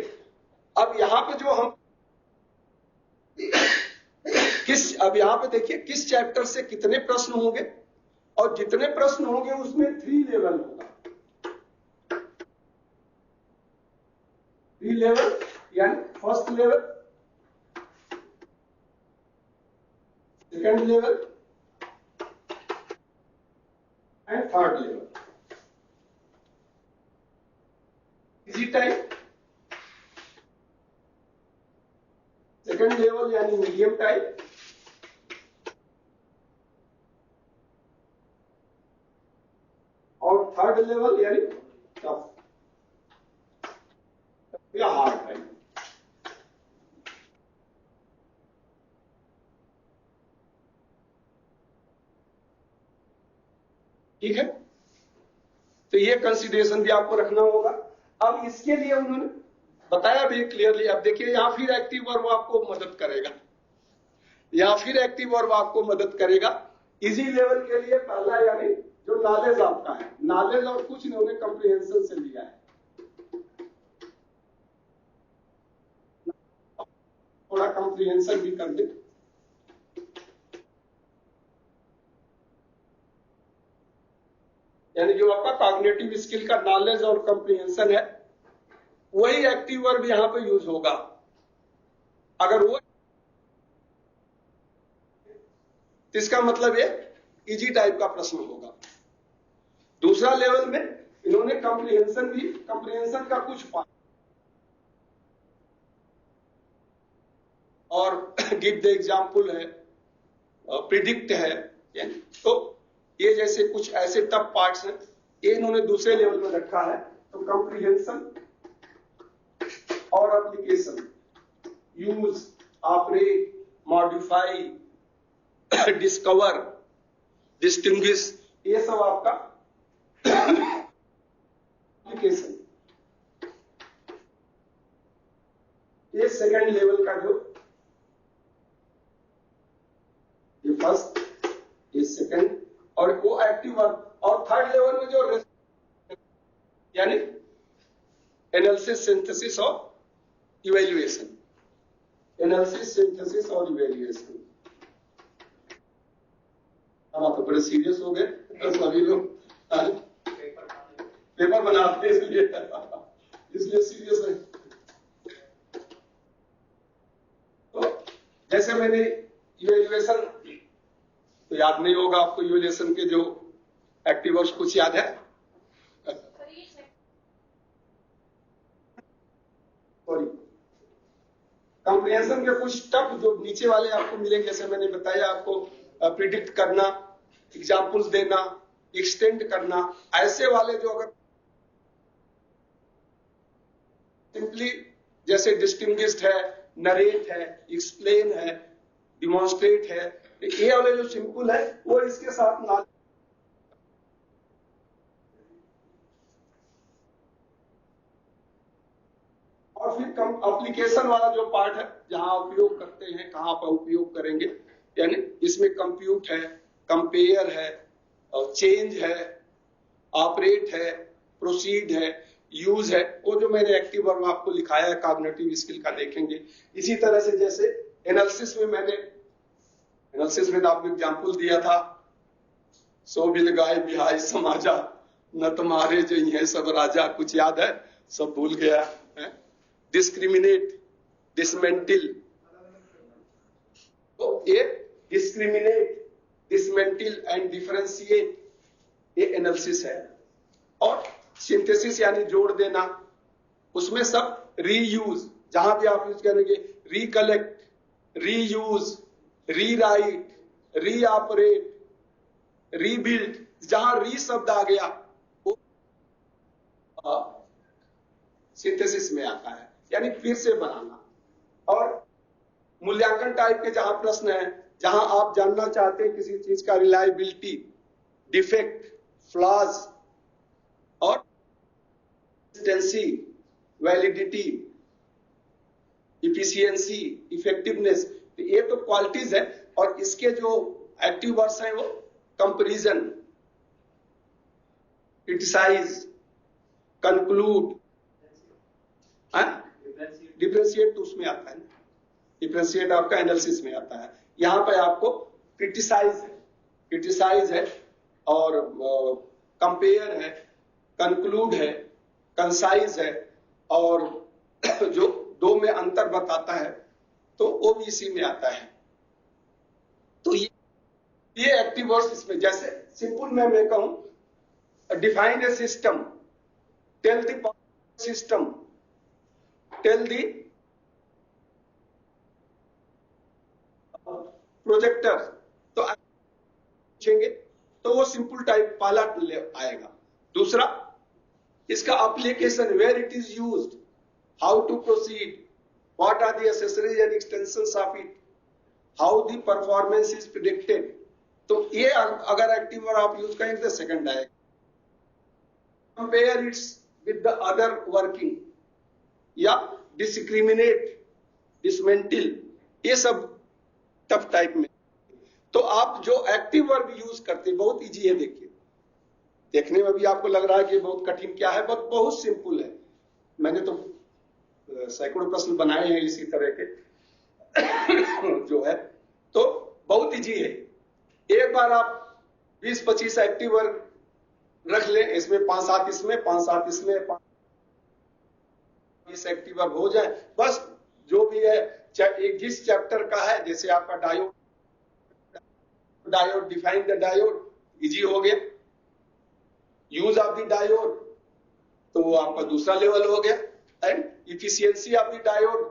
अब यहाँ पे जो हम अब यहाँ पे देखिए किस चैप्टर से कितने प्रश्न होंगे, और जितने प्रश्न होंगे उसमें 3 लेवल होगा। 3 लेवल यानी first level, second level and third level. Easy type, second level यानी मीडियम टाइप, और थर्ड लेवल यानी टफ या हार्ड टाइप। ठीक है, तो ये कंसीडरेशन भी आपको रखना होगा। अब इसके लिए उन्होंने बताया भी क्लियरली। अब देखिए यहां फिर एक्टिव वर्ब आपको मदद करेगा, यहां फिर एक्टिव वर्ब आपको मदद करेगा। इजी लेवल के लिए पहला यानी जो नॉलेज आपका है, नॉलेज और कुछ इन्होंने कंप्रिहेंशन से लिया है, थोड़ा कंप्रिहेंशन भी कर दे। यानी जो आपका कॉग्निटिव स्किल का नॉलेज और कंप्रिहेंशन है, वही एक्टिव वर्ब यहां पे यूज होगा। अगर वो, तो इसका मतलब ये इजी टाइप का प्रश्न होगा। दूसरा लेवल में इन्होंने कंप्रिहेंशन का कुछ पार्ट और गिव द एग्जाम्पल है, प्रिडिक्ट है, तो ये जैसे कुछ ऐसे टफ पार्ट्स हैं, ये इन्होंने दूसरे लेवल में रखा है। तो कंप्रिहेंशन और application, use, operate, modify, discover, distinguish, ये सब आपका एप्लीकेशन। ये सेकंड लेवल का जो, ये फर्स्ट, ये सेकंड, और वो एक्टिव वर्ब। और थर्ड लेवल में जो यानी एनालिसिस, सिंथेसिस और इवैल्यूएशन, एनालिसिस, सिंथेसिस और इवैल्यूएशन। अब आप तो बड़े सीरियस हो गए, तो सभी लोग पेपर बनाते हैं इसलिए सीरियस है। तो जैसे मैंने इवैल्यूएशन, तो याद नहीं होगा आपको, इवैल्यूएशन के जो एक्टिव वर्ब्स कुछ याद है? सॉरी, कंप्रिहेंशन के कुछ टफ जो नीचे वाले आपको मिलेंगे, जैसे मैंने बताया आपको, प्रिडिक्ट करना, एग्जाम्पल्स देना, एक्सटेंड करना, ऐसे वाले जो अगर सिंपली जैसे डिस्टिंग्विश्ड है, नरेट है, एक्सप्लेन है, डिमॉन्स्ट्रेट है, ये वाले जो सिंपल है वो इसके साथ ना। और फिर एप्लीकेशन वाला जो पार्ट है, जहां उपयोग करते हैं, कहां पर उपयोग करेंगे, यानी इसमें कंप्यूट है, कंपेयर है, और चेंज है, ऑपरेट है, प्रोसीड है, यूज है। वो जो मैंने एक्टिव वर्ब आपको लिखाया है कॉग्निटिव स्किल का, देखेंगे। इसी तरह से जैसे एनालिसिस में तो आपको एग्जाम्पल दिया था, सो बिल गाय बिहाई समाजा, न तुम्हारे जो है सब राजा, कुछ याद है? सब भूल गया है। डिस्क्रिमिनेट, डिसमेंटिल, तो ये डिस्क्रिमिनेट, डिसमेंटिल एंड डिफरेंशिएट, ये एनालिसिस है। और सिंथेसिस यानी जोड़ देना, उसमें सब रीयूज, जहां भी आप यूज करेंगे, रिकलेक्ट, रीयूज, रीराइट, रीऑपरेट, रीबिल्ड, जहां री शब्द आ गया वो सिंथेसिस में आता है, यानी फिर से बनाना। और मूल्यांकन टाइप के जहां प्रश्न है, जहां आप जानना चाहते हैं किसी चीज का रिलायबिलिटी, डिफेक्ट, फ्लॉज और कंसिस्टेंसी, वैलिडिटी, इफिशियंसी, इफेक्टिवनेस, तो ये तो क्वालिटीज है। और इसके जो एक्टिव वर्ड्स हैं वो कंपैरिजन, क्रिटिसाइज, कंक्लूड, डिफरेंशिएट तो उसमें आता है, डिफरेंशिएट आपका एनालिसिस में आता है। यहां पर आपको क्रिटिसाइज है और कंपेयर है, कंक्लूड है, कंसाइज है, और जो दो में अंतर बताता है तो वो भी इसी में आता है। तो ये एक्टिव वर्ड्स इसमें, जैसे सिंपल में मैं कहूं define a system, tell the system, tell the projector, तो पूछेंगे तो वो सिंपल टाइप पहला आएगा। दूसरा, इसका application, where it is used, how to proceed, what are the accessories and extensions of it, how the performance is predicted. तो ये अगर एक्टिव वर्ड आप यूज करेंगे तो सेकंड आएगा। Compare it's with the other working, या discriminate, डिसमेंटिल, ये सब टफ टाइप में। तो आप जो एक्टिव वर्ब यूज करते हैं, बहुत इजी है। देखिए, देखने में भी आपको लग रहा है कि बहुत कठिन क्या है, बहुत सिंपल है। मैंने तो सैकड़ों प्रश्न बनाए हैं इसी तरह के जो है, तो बहुत इजी है। एक बार आप 20-25 एक्टिव वर्ब रख लें, इसमें 5-7 इसमें, 5-7 इसमें, 20 एक्टिव वर्ब हो जाए, बस जो भी है जिस चैप्टर का है, जैसे आपका diode, define the diode, easy हो गया। यूज ऑफ द डायोड, तो वो आपका दूसरा लेवल हो गया। And efficiency of the diode,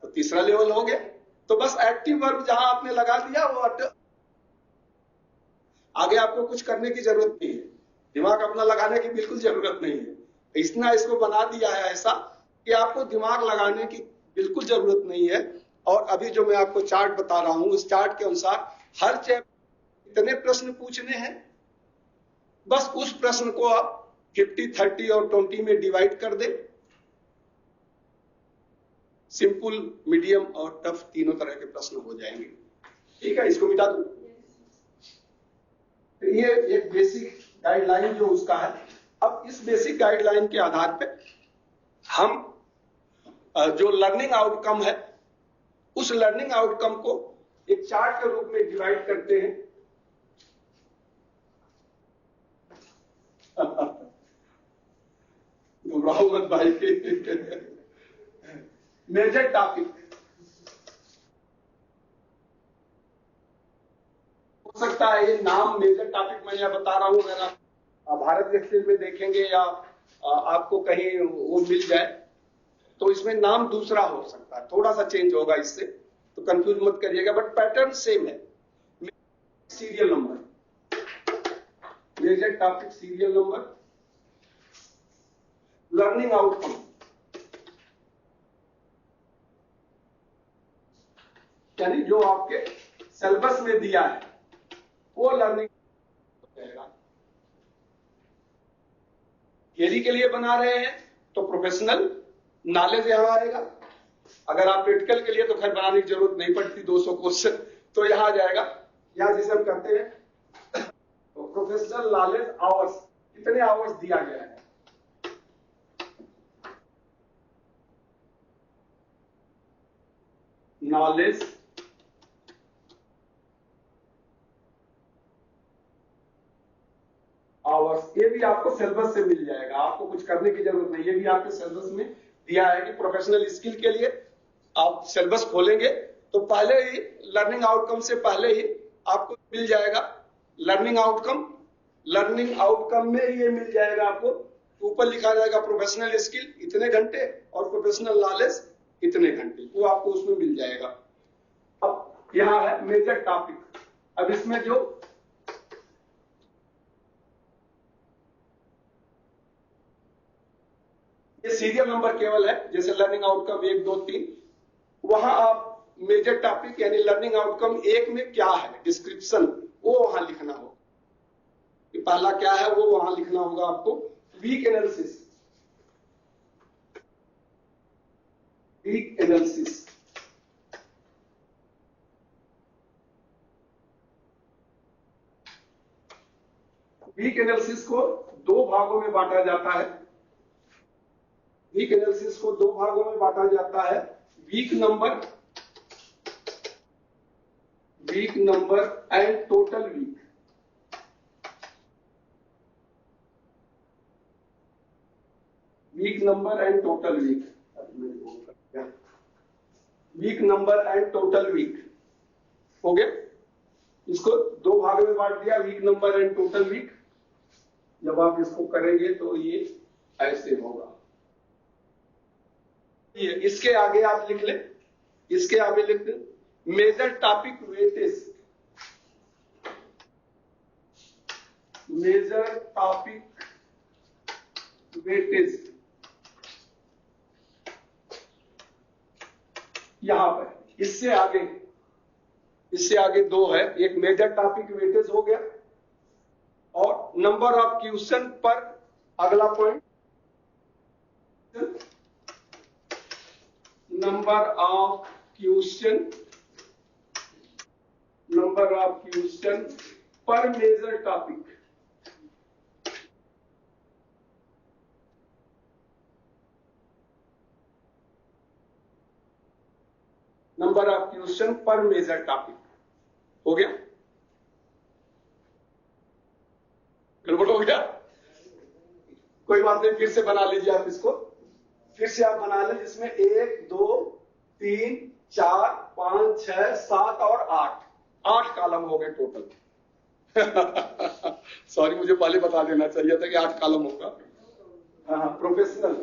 तो तीसरा लेवल हो गया। तो बस एक्टिव वर्ब जहां आपने लगा दिया वो आगे आपको कुछ करने की जरूरत नहीं है, दिमाग अपना लगाने की बिल्कुल जरूरत नहीं है। इतना इसको बना दिया है ऐसा कि आपको दिमाग लगाने की बिल्कुल जरूरत नहीं है। और अभी जो मैं आपको चार्ट बता रहा हूं, उस चार्ट के अनुसार हर चैप्टर इतने प्रश्न पूछने हैं, बस उस प्रश्न को आप 50, 30 और 20 में डिवाइड कर दें। सिंपल, मीडियम और टफ तीनों तरह के प्रश्न हो जाएंगे। ठीक है, इसको मिटा दूं। तो ये एक बेसिक गाइडलाइन जो उसका है। अब इस बेसिक गाइडलाइन के आधार पे हम जो लर्निंग आउटकम है, उस लर्निंग आउटकम को एक चार्ट के रूप में डिवाइड करते हैं। घबराओ मत भाई। मेजर टॉपिक हो सकता है, ये नाम मेजर टॉपिक मैं यह बता रहा हूं, अगर आप भारत एक्सचेंज में देखेंगे या आपको कहीं वो मिल जाए, तो इसमें नाम दूसरा हो सकता है, थोड़ा सा चेंज होगा इससे, तो कंफ्यूज मत करिएगा, बट पैटर्न सेम है। Serial number, major topic, serial number, learning outcome, यानी जो आपके सिलेबस में दिया है वो लर्निंग रहेगा। थियरी के लिए बना रहे हैं तो प्रोफेशनल नॉलेज यहां आएगा। अगर आप प्रैक्टिकल के लिए तो खैर बनाने की जरूरत नहीं पड़ती, 200 क्वेश्चन तो यहां आ जाएगा। यहां जिसे हम कहते हैं तो प्रोफेशनल नॉलेज आवर्स, कितने आवर्स दिया गया है। नॉलेज आपको सिलेबस से मिल जाएगा, आपको कुछ करने की जरूरत नहीं। ये भी आपके सिलेबस में दिया है कि प्रोफेशनल स्किल के लिए आप सिलेबस खोलेंगे तो पहले ही लर्निंग आउटकम से पहले ही आपको मिल जाएगा लर्निंग आउटकम। लर्निंग आउटकम में ये मिल जाएगा आपको, ऊपर लिखा जाएगा प्रोफेशनल स्किल इतने घंटे और प्रोफेशनल नॉलेज इतने घंटे, वो आपको उसमें मिल जाएगा। अब यहां है मेजर टॉपिक। अब इसमें जो ये सीरियल नंबर केवल है, जैसे लर्निंग आउटकम 1 2 3, वहां आप मेजर टॉपिक यानी लर्निंग आउटकम 1 में क्या है डिस्क्रिप्शन, वो वहां लिखना होगा। पहला क्या है वो वहां लिखना होगा आपको। Week analysis, week analysis, week analysis को 2 भागों में बांटा जाता है। वीक एनालिसिस को 2 भागों में बांटा जाता है, week number and total week. Week number and total week, week number and total week हो गया। इसको 2 भागों में बांट दिया, week number and total week. जब आप इसको करेंगे तो ये ऐसे होगा। ये इसके आगे आप लिख लें, इसके आगे लिख लें major topic weightage, major topic weightage यहां पर। इससे आगे 2 है, एक मेजर टॉपिक वेटेज हो गया और नंबर ऑफ क्वेश्चन पर अगला पॉइंट, नंबर ऑफ क्वेश्चन पर major topic. Number of question पर मेजर टॉपिक हो गया। गड़बड़ हो गया? कोई बात नहीं, फिर से बना लीजिए आप इसको, फिर से आप बना लें, जिसमें 1 2 3 4 5 6 7 और 8 कॉलम हो गए टोटल। सॉरी, मुझे पहले बता देना चाहिए था कि 8 कॉलम होगा। हाँ, प्रोफेशनल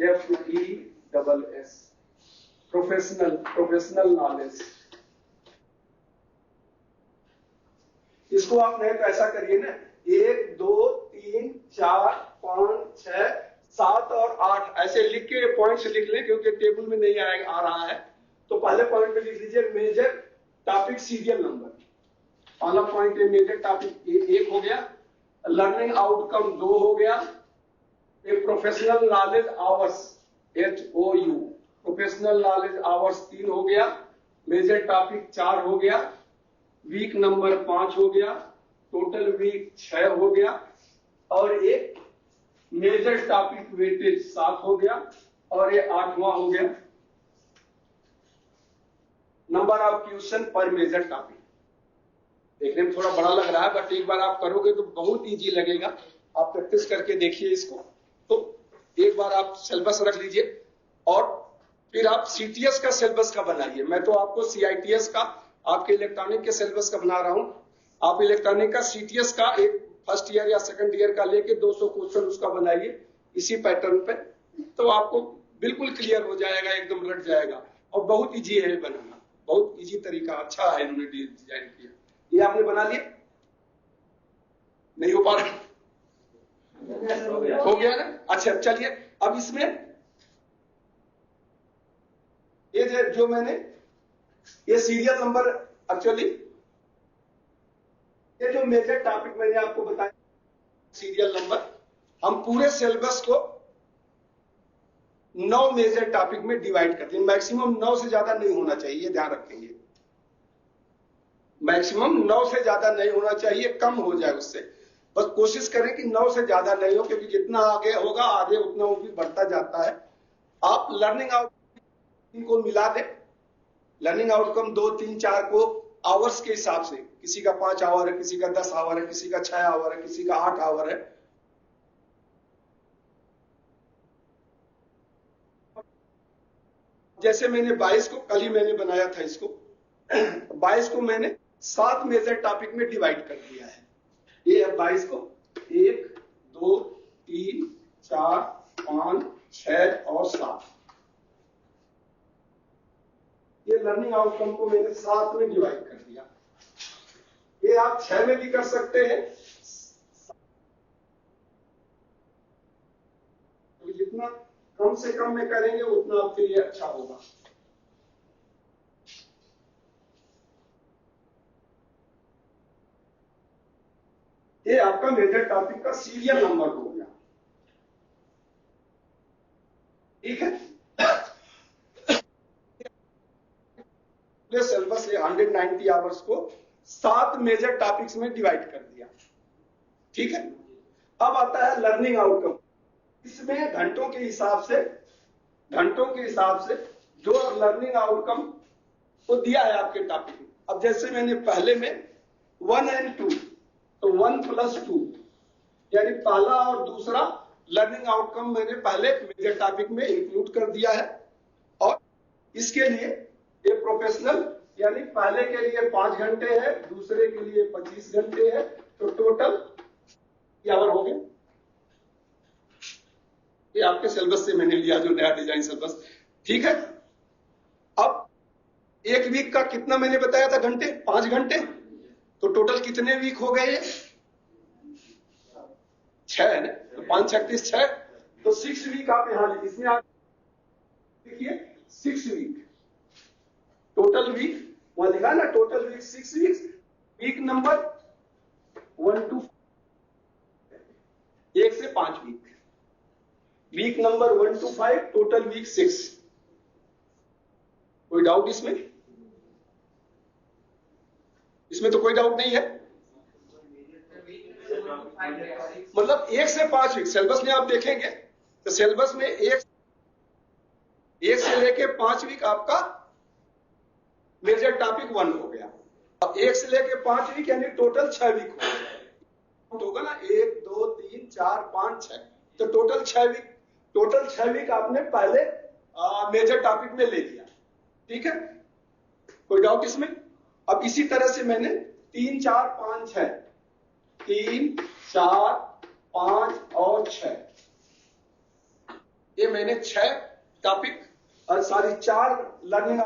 FESS, प्रोफेशनल नॉलेज। इसको आप नहीं तो ऐसा करिए ना, 1 2 3 4 5 6 7 और 8 ऐसे लिख के पॉइंट्स लिख लें, क्योंकि टेबल में नहीं आ रहा है। तो पहले पॉइंट में लिख लीजिए मेजर टॉपिक सीरियल नंबर। पहला पॉइंट है मेजर टॉपिक 1 हो गया, लर्निंग आउटकम 2 हो गया, एक professional knowledge hours HOU, professional knowledge hours 3 हो गया, मेजर टॉपिक 4 हो गया, वीक नंबर 5 हो गया, टोटल वीक 6 हो गया और एक मेजर टॉपिक वेटेज 7 हो गया और ये 8वां हो गया नंबर ऑफ क्वेश्चन पर मेजर टॉपिक। देखने में थोड़ा बड़ा लग रहा है, बट एक बार आप करोगे तो बहुत इजी लगेगा। आप प्रैक्टिस करके देखिए इसको। तो एक बार आप सिलेबस रख लीजिए और फिर आप CTS का सिलेबस का बनाइए। मैं तो आपको CITS का, आपके इलेक्ट्रॉनिक के सिलेबस का बना रहा हूं। आप इलेक्ट्रॉनिक का CTS का एक फर्स्ट ईयर या सेकंड ईयर का लेके 200 क्वेश्चन उसका बनाइए इसी पैटर्न पे, तो आपको बिल्कुल क्लियर हो जाएगा, एकदम रट जाएगा। और बहुत इजी है बनाना, बहुत इजी तरीका, अच्छा है इन्होंने डिजाइन किया। ये आपने बना लिया? नहीं हो पा रहा? हो गया ना? अच्छा, चलिए अब इसमें ये जो मैंने ये सीरियल नंबर, एक्चुअली ये जो मेजर टॉपिक मैंने आपको बताया सीरियल नंबर, हम पूरे सिलेबस को 9 मेजर टॉपिक में डिवाइड करते हैं। मैक्सिमम 9 से ज्यादा नहीं होना चाहिए, ध्यान रखेंगे। मैक्सिमम 9 से ज्यादा नहीं होना चाहिए, कम हो जाए उससे। बस कोशिश करें कि 9 से ज्यादा नहीं हो, क्योंकि जितना आगे होगा आगे उतना वो भी बढ़ता जाता है। आप लर्निंग आउटकम को मिला दें, लर्निंग आउटकम 2 3 4 को आवर्स के हिसाब से, किसी का 5 आवर है, किसी का 10 आवर है, किसी का 6 आवर है, किसी का 8 आवर है। जैसे मैंने 22 को कल ही मैंने बनाया था, इसको 22 को मैंने 7 मेजर टॉपिक में डिवाइड कर दिया है। ये है 22 को 1 2 3 4 5 6 और 7। ये लर्निंग आउटकम को मैंने 7 में डिवाइड कर दिया। ये आप 6 में भी कर सकते हैं, तो जितना कम से कम में करेंगे उतना आपके लिए अच्छा होगा। ये आपका मेजर टॉपिक का सीरियल नंबर हो गया, ठीक है। सिलेबस 190 आवर्स को 7 मेजर टॉपिक्स में डिवाइड कर दिया, ठीक है। अब आता है लर्निंग आउटकम। इसमें घंटों के हिसाब से जो लर्निंग आउटकम को दिया है आपके टॉपिक में। अब जैसे मैंने पहले में 1 and 2, तो 1 + 2 यानी पहला और दूसरा लर्निंग आउटकम मैंने पहले मेजर टॉपिक में इंक्लूड कर दिया है। और इसके लिए ये प्रोफेशनल यानी पहले के लिए 5 घंटे है, दूसरे के लिए 25 घंटे है, तो टोटल आवर हो गए। ये आपके सिलेबस से मैंने लिया, जो नया डिजाइन सिलेबस, ठीक है। अब एक वीक का कितना मैंने बताया था घंटे, 5 घंटे, तो टोटल कितने वीक हो गए? 6 है ना, तो 5 36 6, तो 6 वीक आप यहां इसमें आप देखिए 6 वीक टोटल वीक, वहां लिखा ना total week 6 weeks. Week number 1 to 1 से 5 week, week number 1 to 5, total week 6। कोई डाउट इसमें? इसमें तो कोई डाउट नहीं है। मतलब 1 से 5 वीक सिलेबस में आप देखेंगे तो सिलेबस में 1 से लेके 5 वीक आपका मेजर टॉपिक 1 हो गया। अब 1 से लेके 5 वीक यानी टोटल 6 वीक होगा ना, 1 2 3 4 5 6, तो टोटल 6 वीक आपने पहले मेजर टॉपिक में ले लिया, ठीक है। कोई डाउट इसमें? अब इसी तरह से मैंने 3 4 5 6 3 4 5 और 6, ये मैंने 6 टॉपिक और सारी 4 लर्निंग,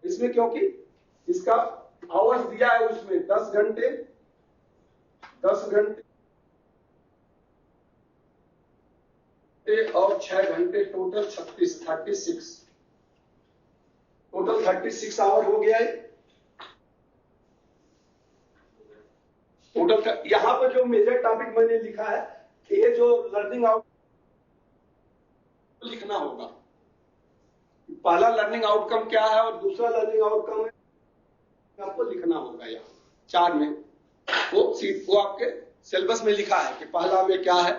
इसमें क्योंकि इसका आवर्स दिया है उसमें 10 घंटे और 6 घंटे, टोटल 36 टोटल 36 आवर हो गया है टोटल। यहां पर जो मेजर टॉपिक मैंने लिखा है, ये जो लर्निंग आउट लिखना होगा, पहला लर्निंग आउटकम क्या है और दूसरा लर्निंग आउटकम है, आपको लिखना होगा यहाँ 4 में। वो आपके सिलेबस में लिखा है कि पहला में क्या है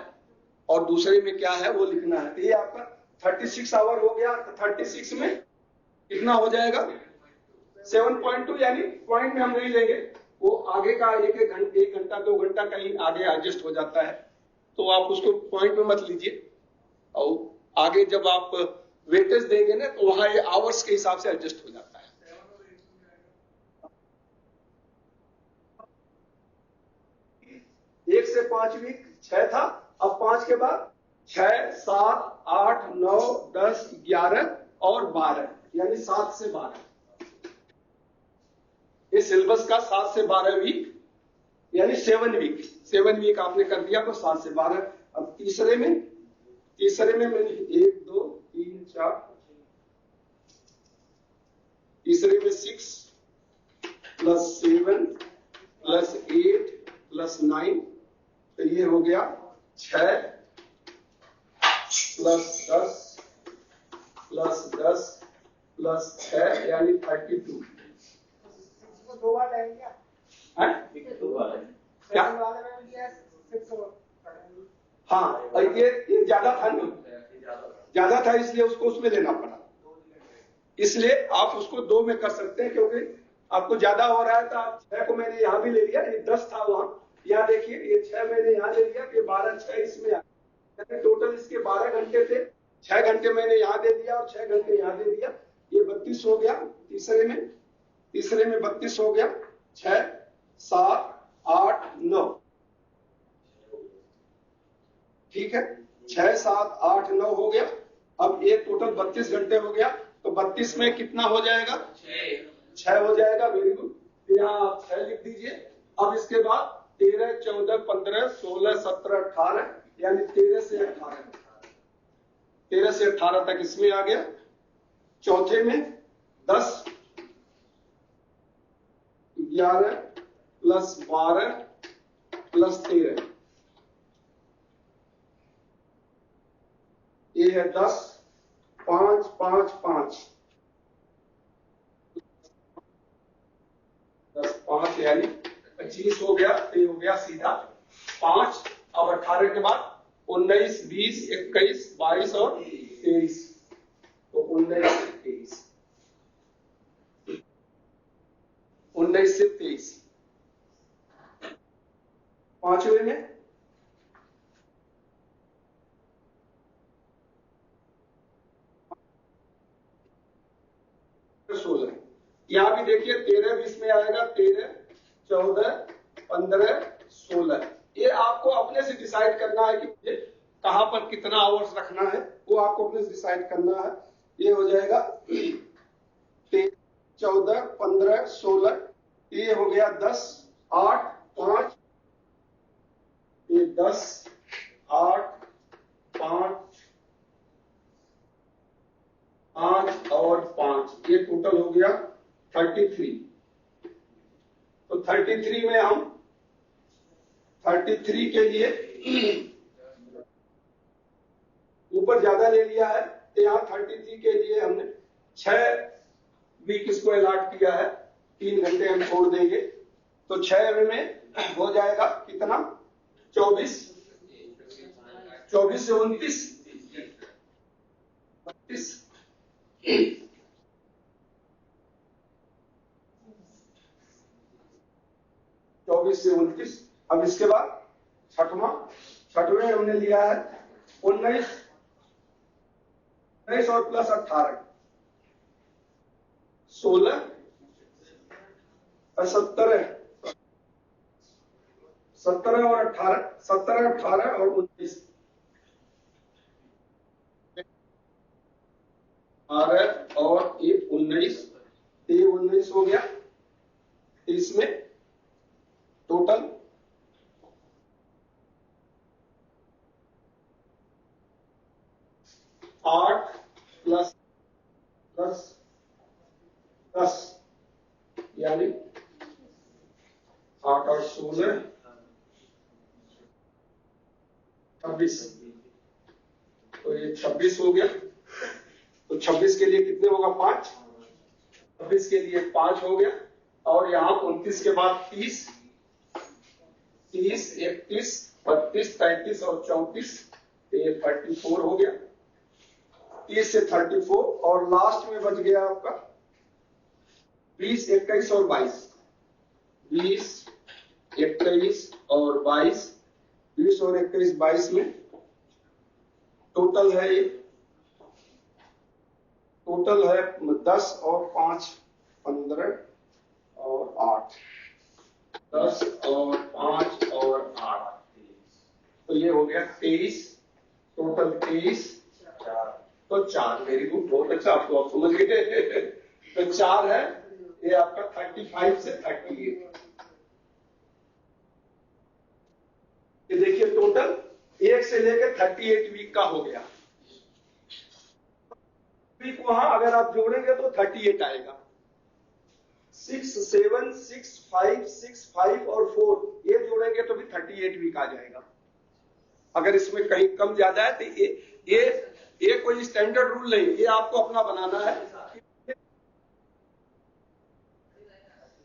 और दूसरे में क्या है, वो लिखना है। तो ये आपका 36 आवर हो गया, तो 36 में कितना हो जाएगा? 7.2, यानी पॉइंट में हम नहीं लेंगे, वो आगे का 1 घंटा 2 घंटा कहीं आगे एडजस्ट हो जाता है, तो आप उसको पॉइंट में मत लीजिए। और आगे जब आप वेटेज देंगे ना, तो वहां ये आवर्स के हिसाब से एडजस्ट हो जाता है। 1 से 5 वीक 6 था, अब 5 के बाद 6 7 8 9 10 11 और 12, यानी 7 से 12। इस सिलेबस का 7 से 12 वीक यानी 7 वीक आपने कर दिया, तो 7 से 12। अब तीसरे में मैंने 1 2 3 4, तीसरे में 6 + 7 + 8 + 9, तो ये हो गया 6 + 10 + 10 + 6 यानी 32। दो बार टाइम किया है क्या? हाँ, और ये ज्यादा था नहीं, ज्यादा था इसलिए उसको उसमें लेना पड़ा। इसलिए आप उसको 2 में कर सकते हैं, क्योंकि आपको ज्यादा हो रहा है तो आप 6 को मैंने यहाँ भी ले लिया, ये 10 था वहां, यहाँ देखिए ये 6 मैंने यहाँ ले लिया, कि 12 6 इसमें आ, टोटल इसके 12 घंटे थे, 6 घंटे मैंने यहाँ दे दिया और 6 घंटे यहाँ दे दिया, ये 32 हो गया। तीसरे में 32 हो गया, 6 7 8 9, ठीक है, 6 7 8 9 हो गया। अब ये टोटल 32 घंटे हो गया, तो 32 में कितना हो जाएगा, 6 हो जाएगा। वेरी गुड, यहाँ आप 6 लिख दीजिए। अब इसके बाद 13 14 15 16 17 18, यानी 13 से 18 तक इसमें आ गया। चौथे में 10 11 प्लस 12 प्लस 13, ये है 10 5 5 5 10 5 यानी 25 हो गया, तो ये हो गया सीधा 5। अब 18 के बाद 19 20 21 22 और 23, तो 19 से 23। पांचवें में 16, यहां भी देखिए 13 20 में आएगा, 13 14 15 16। ये आपको अपने से डिसाइड करना है कि मुझे कहां पर कितना आवर्स रखना है, वो आपको अपने से डिसाइड करना है। ये हो जाएगा 13 14 15 16, ये हो गया 10 8 5, ये 10 8 5 8 और 5, ये टोटल हो गया 33। तो 33 में हम 33 के लिए ऊपर ज्यादा ले लिया है, तो यहाँ 33 के लिए हमने 6 वीक इसको अलॉट किया है, 3 घंटे हम छोड़ देंगे, तो 6 में हो जाएगा कितना, 24 से 29 32, 24 से 29। अब इसके बाद छठवें हमने लिया है 19 और प्लस 18 16 और 17 और 18, 17 18 और 19, 18 और ये 19, ये 19 हो गया। इसमें टोटल 8 प्लस 10, यानी 8 और 16 26, तो ये 26 हो गया। तो 26 के लिए कितने होगा, 5, 26 के लिए 5 हो गया। और यहाँ 29 के बाद 30 31 32 33 और 34, ये 34 हो गया। 30 से 34 और लास्ट में बच गया आपका 20 21 और 22, 20 21 और 22, 20 और 21 22 में टोटल है 10 और 5 15 और 8, 10 और 5 और 8, तो ये हो गया 23, टोटल 23, तो 4। वेरी गुड, बहुत अच्छा, आपको आप समझ गए। तो 4 है, ये आपका 35 से 38। ये देखिए टोटल 1 से लेकर 38 वीक का हो गया। वीक वहां अगर आप जोड़ेंगे तो 38 आएगा। 6 7 6 5 6 5 और 4 ये जोड़ेंगे तो भी 38 वीक आ जाएगा। अगर इसमें कहीं कम ज्यादा है तो ये कोई स्टैंडर्ड रूल नहीं, ये आपको अपना बनाना है।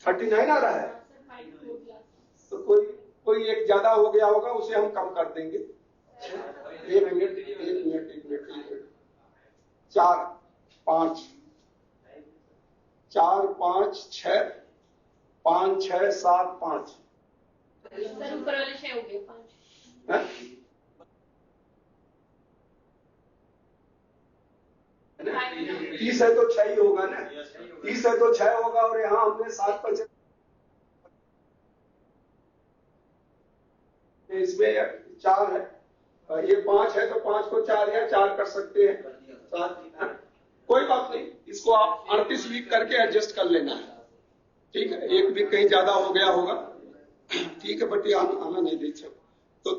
39 आ रहा है, तो कोई एक ज्यादा हो गया होगा, उसे हम कम कर देंगे। 1 मिनट 4 5 6 5 6 7 5 सर ऊपर वाले 6 हो गए 5 है 30 है तो 6 ही होगा ना, 30 है तो 6 होगा, और यहाँ हमने 7 पर इसमें 4 है, ये 5 है तो 5 को 4 या 4 कर सकते हैं, 7 कोई बात नहीं, इसको आप 38 वीक करके एडजस्ट कर लेना है, ठीक है, एक वीक कहीं ज्यादा हो गया होगा, ठीक है, बट ये आना नहीं दे तो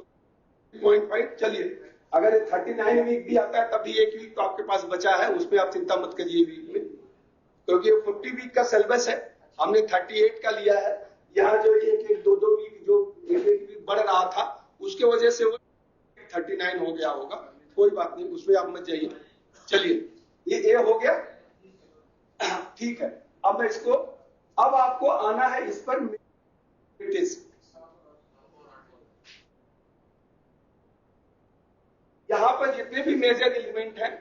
0.5 चलिए, अगर 39 वीक भी आता है तब भी एक वीक तो आपके पास बचा है, उसमें आप चिंता मत करिए वीक में, क्योंकि 40 वीक का सिलेबस है, हमने 38 का लिया है, यहाँ जो एक 2 वीक जो एक वीक बढ़ रहा था उसके वजह से वो 39 हो गया होगा, कोई बात नहीं, उसमें आप मत जाइए। चलिए ये ए हो गया, ठीक है, अब मैं इसको, अब आपको आना है इस पर वेटेज, यहां पर जितने भी मेजर एलिमेंट हैं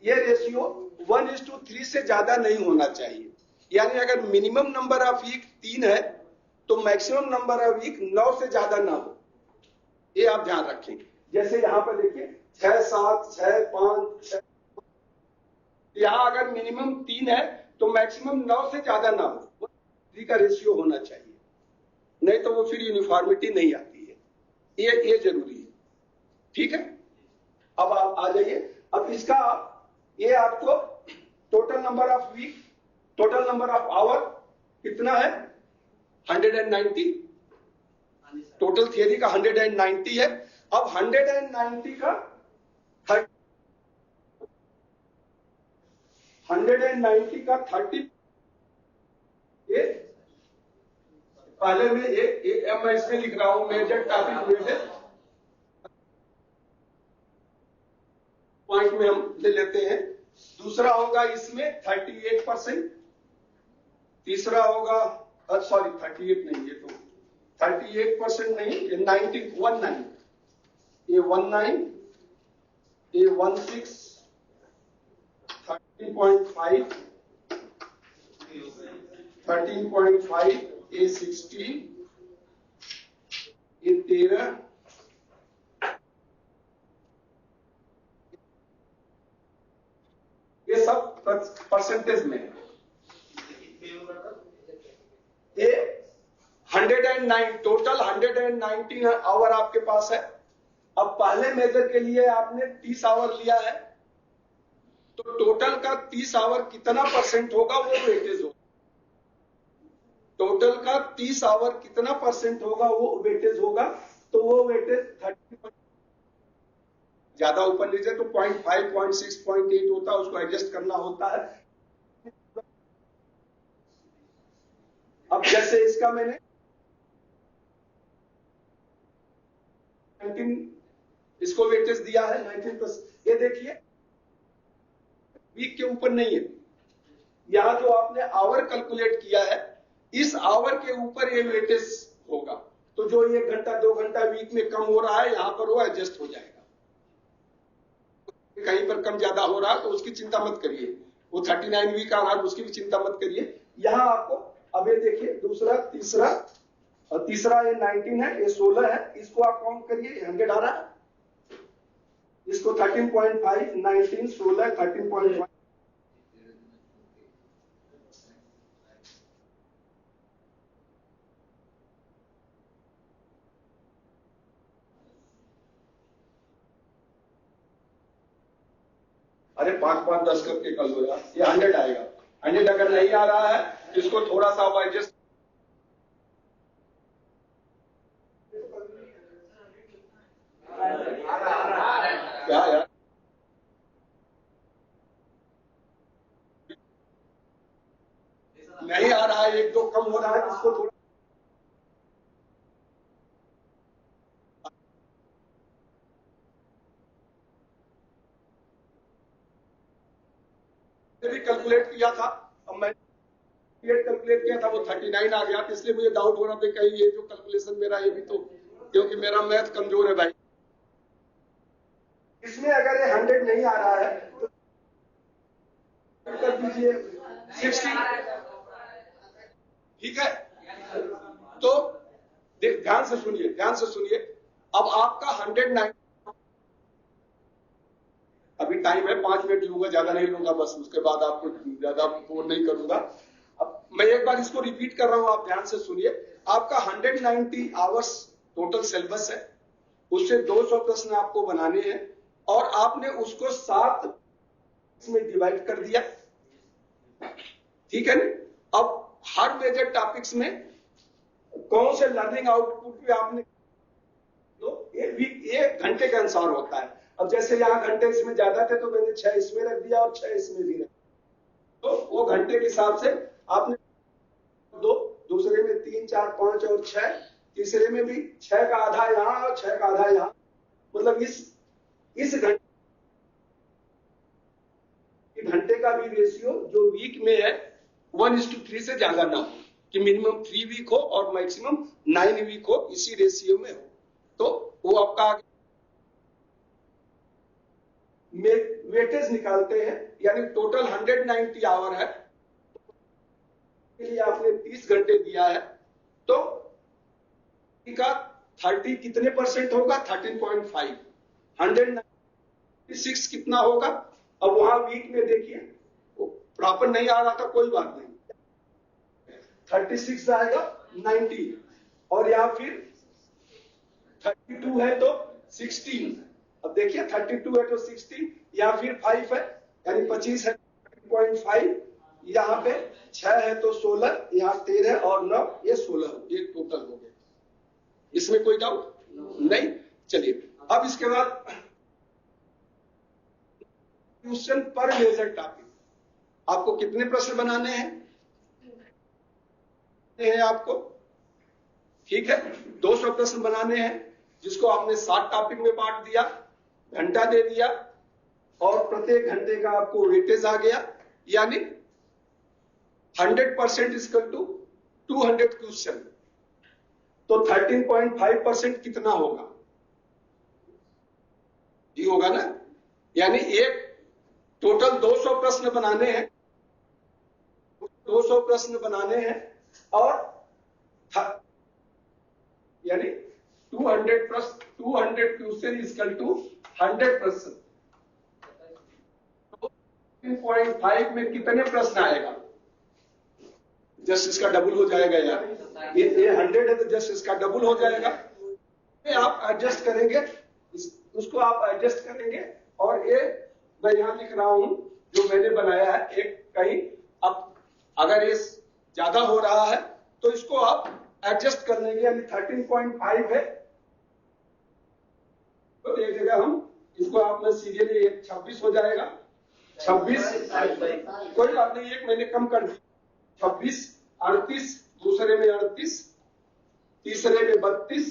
ये रेशियो 1:3 से ज्यादा नहीं होना चाहिए, यानी अगर मिनिमम नंबर ऑफ वीक 3 है तो मैक्सिमम नंबर ऑफ वीक 9 से ज्यादा ना हो, ये आप ध्यान रखेंगे। जैसे यहां पर देखिए 6 7 6 5 6, यहां अगर मिनिमम 3 है तो मैक्सिमम 9 से ज्यादा ना हो, 3 का रेशियो होना चाहिए, नहीं तो वो फिर यूनिफॉर्मिटी नहीं आती है, ये जरूरी है, ठीक है। अब आप आ जाइए, अब इसका ये आपको total number of week, total number of hour कितना है 190, टोटल थियरी का 190 है, अब 190 का 30 ये पहले में मैं इसमें लिख रहा हूं मेजर टॉपिक मेजर पॉइंट में हम ले लेते हैं, दूसरा होगा इसमें 38%, तीसरा होगा सॉरी 38 नहीं, ये तो 38% नहीं, ये 19 ये 19 ये 16 13.5 ये 16 ये 13 ये सब परसेंटेज में है, ये 109 टोटल 119 आवर आपके पास है। अब पहले मेजर के लिए आपने 30 आवर लिया है, तो टोटल का 30 आवर कितना परसेंट होगा वो वेटेज होगा, टोटल का 30 आवर कितना परसेंट होगा वो वेटेज होगा, तो वो वेटेज 30 ज्यादा ऊपर नीचे तो 0.5 0.6 0.8 होता है, उसको एडजस्ट करना होता है। अब जैसे इसका मैंने 19 इसको वेटेज दिया है 19+, ये देखिए वीक के ऊपर नहीं है, यहां जो आपने आवर कैलकुलेट किया है इस आवर के ऊपर ये वेटेज होगा, तो जो 1 घंटा 2 घंटा वीक में कम हो रहा है यहां पर वो एडजस्ट हो जाएगा, कहीं पर कम ज्यादा हो रहा है तो उसकी चिंता मत करिए, वो 39 वीक आ रहा है उसकी भी चिंता मत करिए। यहां आपको अब ये देखिए दूसरा तीसरा और तीसरा ये 19 है, ये 16 है, इसको आप काउंट करिए 100 आ रहा है, इसको 13.5 19 16 13.5 अरे 5 5 10 करके कर लो यार, ये 100 आएगा, 100 अगर नहीं आ रहा है इसको थोड़ा सा आप एडजस्ट, क्या यार नहीं आ रहा है, 1 2 कम हो रहा है, इसको थोड़ा भी कैलकुलेट किया था, अब मैं कैलकुलेट किया था वो 39 आ गया, इसलिए मुझे डाउट हो रहा था कहीं ये जो कैलकुलेशन मेरा ये भी तो, क्योंकि मेरा मैथ कमजोर है भाई, इसमें अगर ये 100 नहीं आ रहा है तो कर दीजिए 60, ठीक है, तो ध्यान से सुनिए। अब आपका 109, अभी टाइम है 5 मिनट लूंगा, ज्यादा नहीं लूंगा, बस उसके बाद आपको ज्यादा बोर नहीं करूंगा। अब मैं एक बार इसको रिपीट कर रहा हूं, आप ध्यान से सुनिए। आपका 190 आवर्स टोटल सिलेबस है, उससे 200 प्रश्न आपको बनाने हैं और आपने उसको 7 में डिवाइड कर दिया, ठीक है ना। अब हर मेजर टॉपिक्स में कौन से लर्निंग आउटपुट पे आपने, तो एक घंटे के अनुसार होता है। अब जैसे यहाँ घंटे इसमें ज्यादा थे तो मैंने 6 इसमें रख दिया और 6 इसमें भी रख, तो वो घंटे के हिसाब से आपने 2, दूसरे में 3, 4, 5 और 6, तीसरे में भी 6 का आधा यहाँ और 6 का आधा यहाँ, मतलब इस घंटे का भी रेशियो जो वीक में है 1:3 से ज्यादा ना हो, कि मिनिमम 3 वीक हो और मैक्सिमम 9 वीक हो, इसी रेशियो में हो, तो वो आपका वेटेज निकालते हैं। यानी टोटल 190 आवर है, के लिए आपने 30 घंटे दिया है, तो का 30 कितने परसेंट होगा? 13.5। 196 कितना होगा? अब वहां वीक में देखिए प्रॉपर नहीं आ रहा था, कोई बात नहीं, 36 आएगा 90, और या फिर 32 है तो 16, अब देखिए 32 है तो 16, या फिर 5 है यानी 25 है 13.5, यहाँ पे 6 है तो 16, यहाँ 13 और 9 ये 16, ये टोटल हो गया। इसमें कोई डाउट नहीं। चलिए अब इसके बाद क्वेश्चन पर मेजर टॉपिक, आपको कितने प्रश्न बनाने हैं आपको, ठीक है, 200 प्रश्न बनाने हैं, जिसको आपने 7 टॉपिक में बांट दिया, घंटा दे दिया और प्रत्येक घंटे का आपको वेटेज आ गया, यानी 100% इक्वल टू 200 क्वेश्चन, तो 13.5% कितना होगा? ये होगा ना, यानी एक टोटल 200 प्रश्न बनाने हैं, 200 प्रश्न बनाने हैं और यानी 200 क्वेश्चन इक्वल टू 100 प्रश्न, 13.5 में कितने प्रश्न आएगा? जस्ट इसका डबल हो जाएगा यार, ये 100 है तो जस्ट इसका डबल हो जाएगा। आप एडजस्ट करेंगे, उसको आप एडजस्ट करेंगे, और ये मैं यहां लिख रहा हूं जो मैंने बनाया है, एक कहीं अब अगर ये ज्यादा हो रहा है तो इसको आप एडजस्ट कर लेंगे, यानी 13.5 है तो एक जगह हम इसको आपने सीरियली 26 हो जाएगा, 26, कोई बात नहीं, एक मैंने कम कर दिया, 26, 38, दूसरे में 38, तीसरे में 32,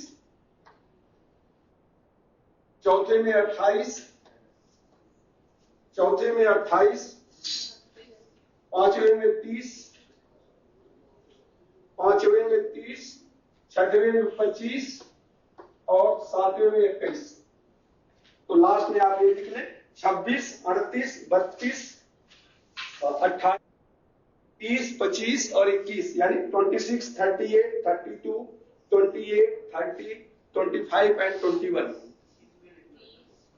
चौथे में 28, चौथे में 28, पांचवें में 30, पांचवें में 30, छठवें में 25 और सातवें में 21। तो लास्ट में आप ये लिख लें 26, 38, 32, 28, 30, 25 और 21, यानी 26, 38, 32, 28, 30, 25 एंड 21,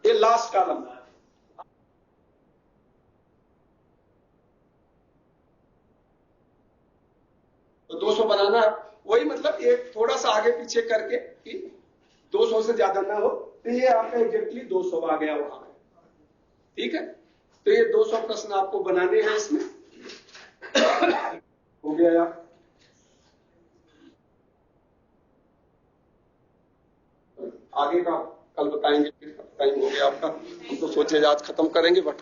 ये लास्ट कॉलम है। तो 200 बनाना, वही मतलब एक थोड़ा सा आगे पीछे करके कि 200 से ज्यादा ना हो, तो ये आपका एग्जैक्टली 200 आ गया वहां, ठीक है। तो ये 200 प्रश्न आपको बनाने हैं इसमें, हो गया यार। आगे का कल बताएंगे, टाइम हो गया आपका, हम तो सोचे आज खत्म करेंगे बट